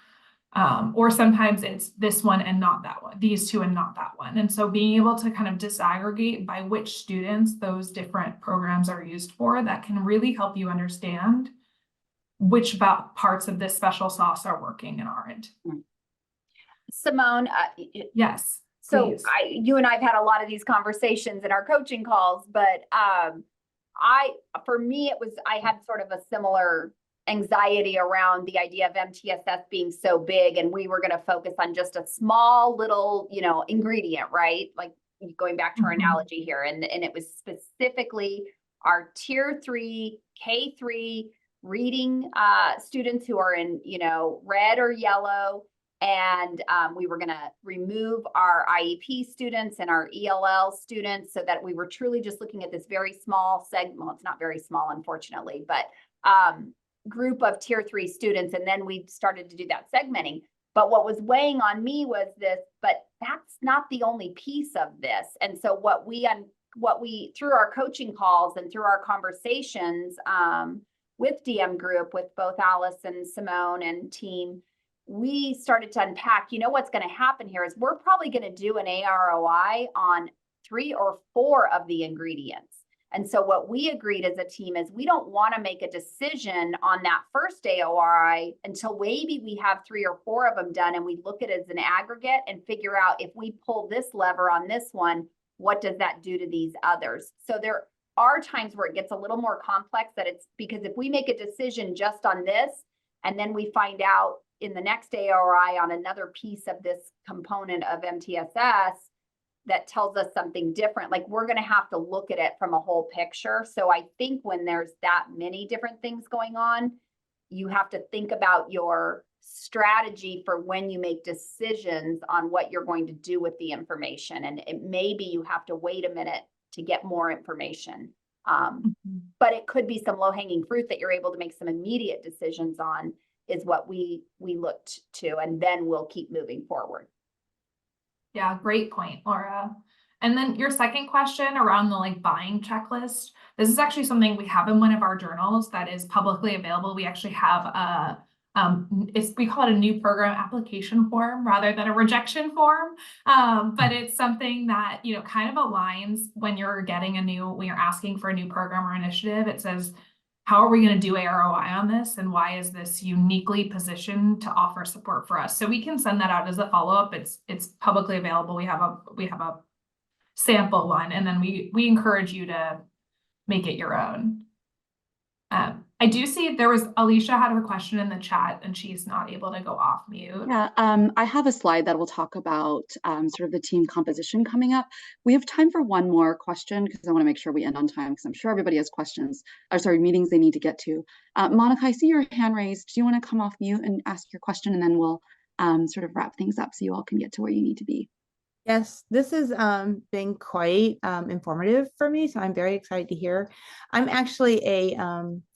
Or sometimes it's this one and not that one, these two and not that one. And so being able to kind of disaggregate by which students those different programs are used for, that can really help you understand which parts of this special sauce are working and aren't. Simone, yes. So you and I've had a lot of these conversations in our coaching calls, but for me, I had sort of a similar anxiety around the idea of MTSS being so big, and we were going to focus on just a small little, ingredient, right? Like going back to our analogy here, and it was specifically our tier 3, K3 reading students who are in, red or yellow. And we were going to remove our IEP students and our ELL students so that we were truly just looking at this very small segment. Well, it's not very small, unfortunately, but group of tier 3 students. And then we started to do that segmenting. But what was weighing on me was this, but that's not the only piece of this. And so what we through our coaching calls and through our conversations with DMGroup, with both Alice and Simone and team, we started to unpack, what's going to happen here is we're probably going to do an A-ROI on 3 or 4 of the ingredients. And so what we agreed as a team is we don't want to make a decision on that first A-ROI until maybe we have 3 or 4 of them done, and we look at it as an aggregate and figure out if we pull this lever on this one, what does that do to these others? So there are times where it gets a little more complex, that it's because if we make a decision just on this, and then we find out in the next A-ROI on another piece of this component of MTSS that tells us something different, like we're going to have to look at it from a whole picture. So I think when there's that many different things going on, you have to think about your strategy for when you make decisions on what you're going to do with the information. And maybe you have to wait a minute to get more information. But it could be some low-hanging fruit that you're able to make some immediate decisions on, is what we looked to, and then we'll keep moving forward. Yeah, great point, Laura. And then your second question around the buying checklist. This is actually something we have in one of our journals that is publicly available. We actually have we call it a new program application form rather than a rejection form. But it's something that, kind of aligns when you're asking for a new program or initiative. It says, how are we going to do A-ROI on this? And why is this uniquely positioned to offer support for us? So we can send that out as a follow-up. It's publicly available. We have a sample one, and then we encourage you to make it your own. I do see Alicia had her question in the chat, and she's not able to go off mute. Yeah, I have a slide that will talk about sort of the team composition coming up. We have time for one more question because I want to make sure we end on time, because I'm sure everybody has meetings they need to get to. Monica, I see your hand raised. Do you want to come off mute and ask your question, and then we'll sort of wrap things up so you all can get to where you need to be? Yes, this has been quite informative for me, so I'm very excited to hear. I'm actually a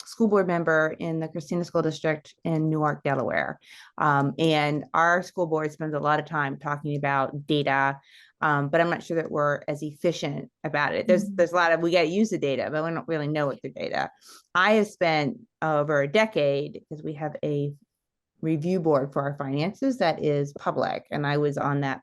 school board member in the Kyrene School District in Newark, Delaware. And our school board spends a lot of time talking about data, but I'm not sure that we're as efficient about it. There's a lot of, we got to use the data, but we don't really know what the data. I have spent over a decade, because we have a review board for our finances that is public, and I was on that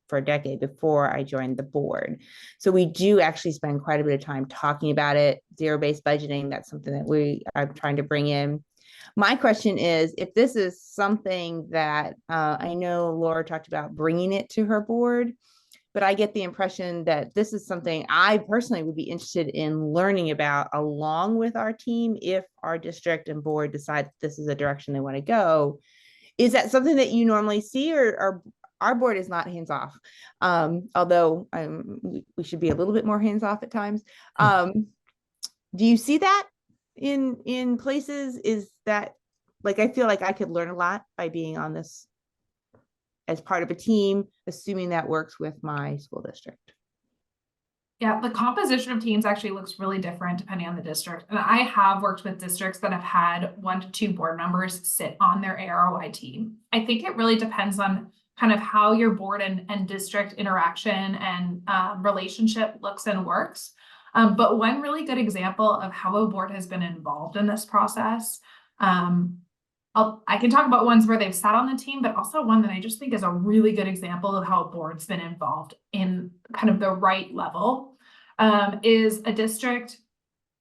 for a decade before I joined the board. So we do actually spend quite a bit of time talking about it. Zero-based budgeting, that's something that we are trying to bring in. My question is, if this is something that I know Laura talked about bringing it to her board, but I get the impression that this is something I personally would be interested in learning about along with our team if our district and board decide this is a direction they want to go. Is that something that you normally see, or our board is not hands-off, although we should be a little bit more hands-off at times. Do you see that in places? Is that, I feel like I could learn a lot by being on this as part of a team, assuming that works with my school district. Yeah, the composition of teams actually looks really different depending on the district. And I have worked with districts that have had 1 to 2 board members sit on their A-ROI team. I think it really depends on kind of how your board and district interaction and relationship looks and works. But one really good example of how a board has been involved in this process, I can talk about ones where they've sat on the team, but also one that I just think is a really good example of how a board's been involved in kind of the right level, is a district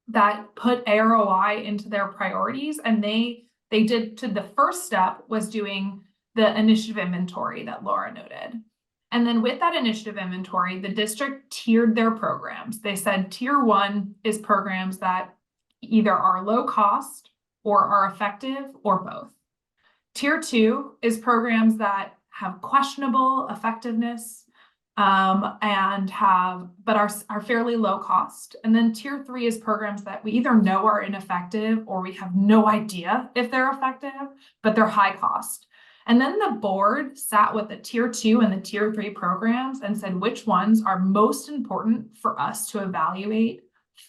that put A-ROI into their priorities. And they did, to the first step was doing the initiative inventory that Laura noted. And then with that initiative inventory, the district tiered their programs. They said tier 1 is programs that either are low cost or are effective or both. Tier 2 is programs that have questionable effectiveness and are fairly low cost. And then tier 3 is programs that we either know are ineffective or we have no idea if they're effective, but they're high cost. And then the board sat with the tier 2 and the tier 3 programs and said which ones are most important for us to evaluate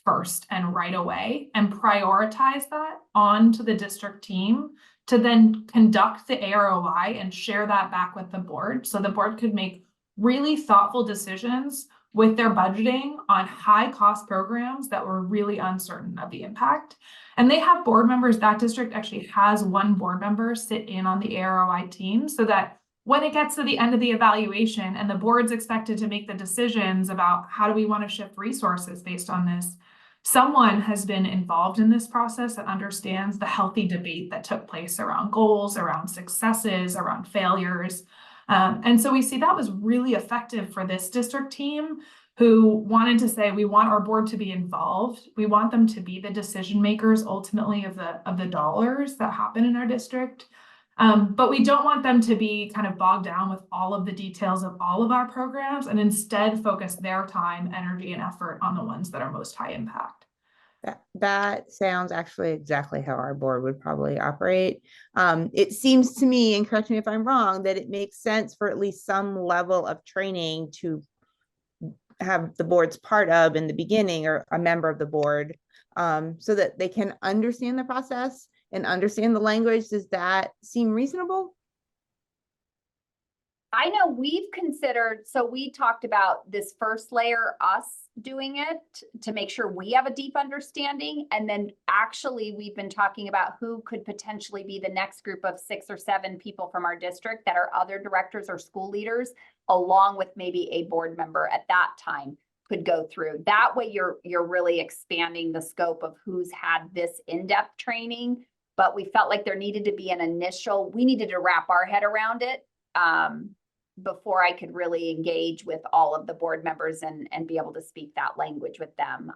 first and right away, and prioritize that onto the district team to then conduct the A-ROI and share that back with the board, so the board could make really thoughtful decisions with their budgeting on high cost programs that were really uncertain of the impact. And they have board members, that district actually has one board member sit in on the A-ROI team, so that when it gets to the end of the evaluation and the board's expected to make the decisions about how do we want to shift resources based on this, someone has been involved in this process and understands the healthy debate that took place around goals, around successes, around failures. And so we see that was really effective for this district team, who wanted to say, we want our board to be involved. We want them to be the decision makers ultimately of the dollars that happen in our district. But we don't want them to be kind of bogged down with all of the details of all of our programs, and instead focus their time, energy, and effort on the ones that are most high impact. That sounds actually exactly how our board would probably operate. It seems to me, and correct me if I'm wrong, that it makes sense for at least some level of training to have the board's part of in the beginning, or a member of the board, so that they can understand the process and understand the language. Does that seem reasonable? I know we've considered, so we talked about this first layer, us doing it to make sure we have a deep understanding. And then actually we've been talking about who could potentially be the next group of 6 or 7 people from our district that are other directors or school leaders, along with maybe a board member at that time could go through. That way you're really expanding the scope of who's had this in-depth training. But we felt like there needed to be an initial, we needed to wrap our head around it before I could really engage with all of the board members and be able to speak that language with them.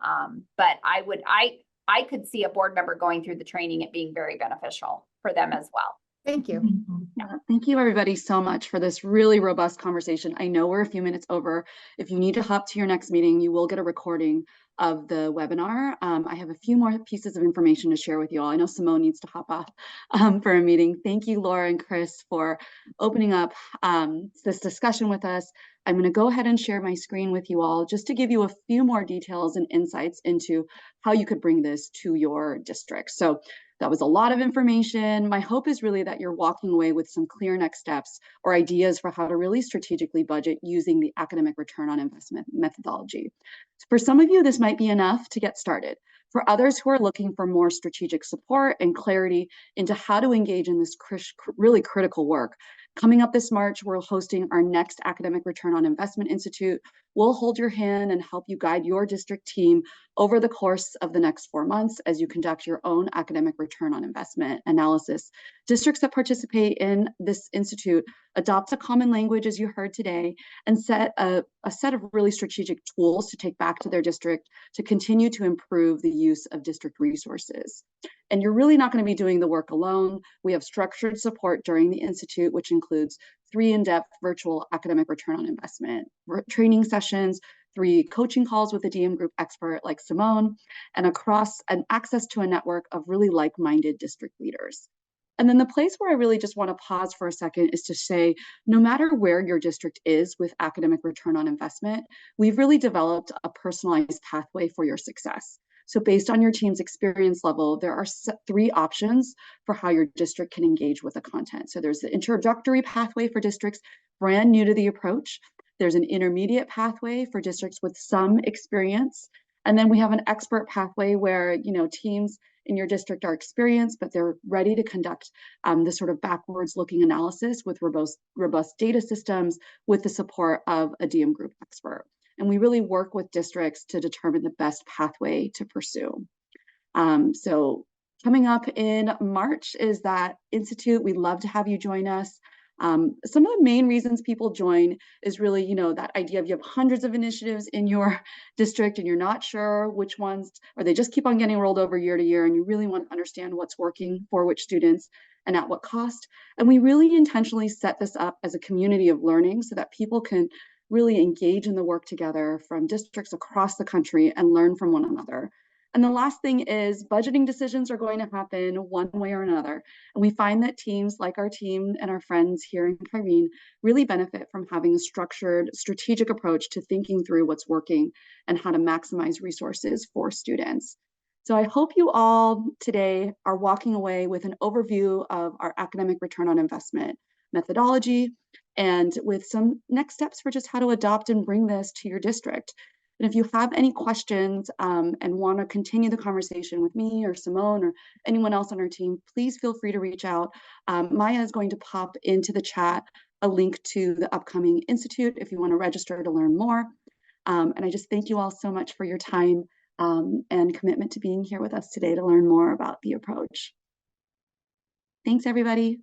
But I could see a board member going through the training, it being very beneficial for them as well. Thank you. Thank you everybody so much for this really robust conversation. I know we're a few minutes over. If you need to hop to your next meeting, you will get a recording of the webinar. I have a few more pieces of information to share with you all. I know Simone needs to hop off for a meeting. Thank you, Laura and Chris, for opening up this discussion with us. I'm going to go ahead and share my screen with you all just to give you a few more details and insights into how you could bring this to your district. So that was a lot of information. My hope is really that you're walking away with some clear next steps or ideas for how to really strategically budget using the academic return on investment methodology. For some of you, this might be enough to get started. For others who are looking for more strategic support and clarity into how to engage in this really critical work, coming up this March, we're hosting our next Academic Return on Investment Institute. We'll hold your hand and help you guide your district team over the course of the next 4 months as you conduct your own academic return on investment analysis. Districts that participate in this institute adopt a common language, as you heard today, and set a set of really strategic tools to take back to their district to continue to improve the use of district resources. And you're really not going to be doing the work alone. We have structured support during the institute, which includes 3 in-depth virtual academic return on investment training sessions, 3 coaching calls with a DMGroup expert like Simone, and access to a network of really like-minded district leaders. And then the place where I really just want to pause for a second is to say, no matter where your district is with academic return on investment, we've really developed a personalized pathway for your success. So based on your team's experience level, there are 3 options for how your district can engage with the content. So there's the introductory pathway for districts brand new to the approach. There's an intermediate pathway for districts with some experience. And then we have an expert pathway where, teams in your district are experienced, but they're ready to conduct this sort of backwards looking analysis with robust data systems with the support of a DMGroup expert. And we really work with districts to determine the best pathway to pursue. So coming up in March is that Institute. We'd love to have you join us. Some of the main reasons people join is really, that idea of you have hundreds of initiatives in your district and you're not sure which ones, or they just keep on getting rolled over year to year, and you really want to understand what's working for which students and at what cost. And we really intentionally set this up as a community of learning so that people can really engage in the work together from districts across the country and learn from one another. And the last thing is budgeting decisions are going to happen one way or another. And we find that teams like our team and our friends here in Kyrene really benefit from having a structured, strategic approach to thinking through what's working and how to maximize resources for students. So I hope you all today are walking away with an overview of our academic return on investment methodology and with some next steps for just how to adopt and bring this to your district. And if you have any questions and want to continue the conversation with me or Simone or anyone else on our team, please feel free to reach out. Maya is going to pop into the chat a link to the upcoming Institute if you want to register to learn more. And I just thank you all so much for your time and commitment to being here with us today to learn more about the approach. Thanks, everybody.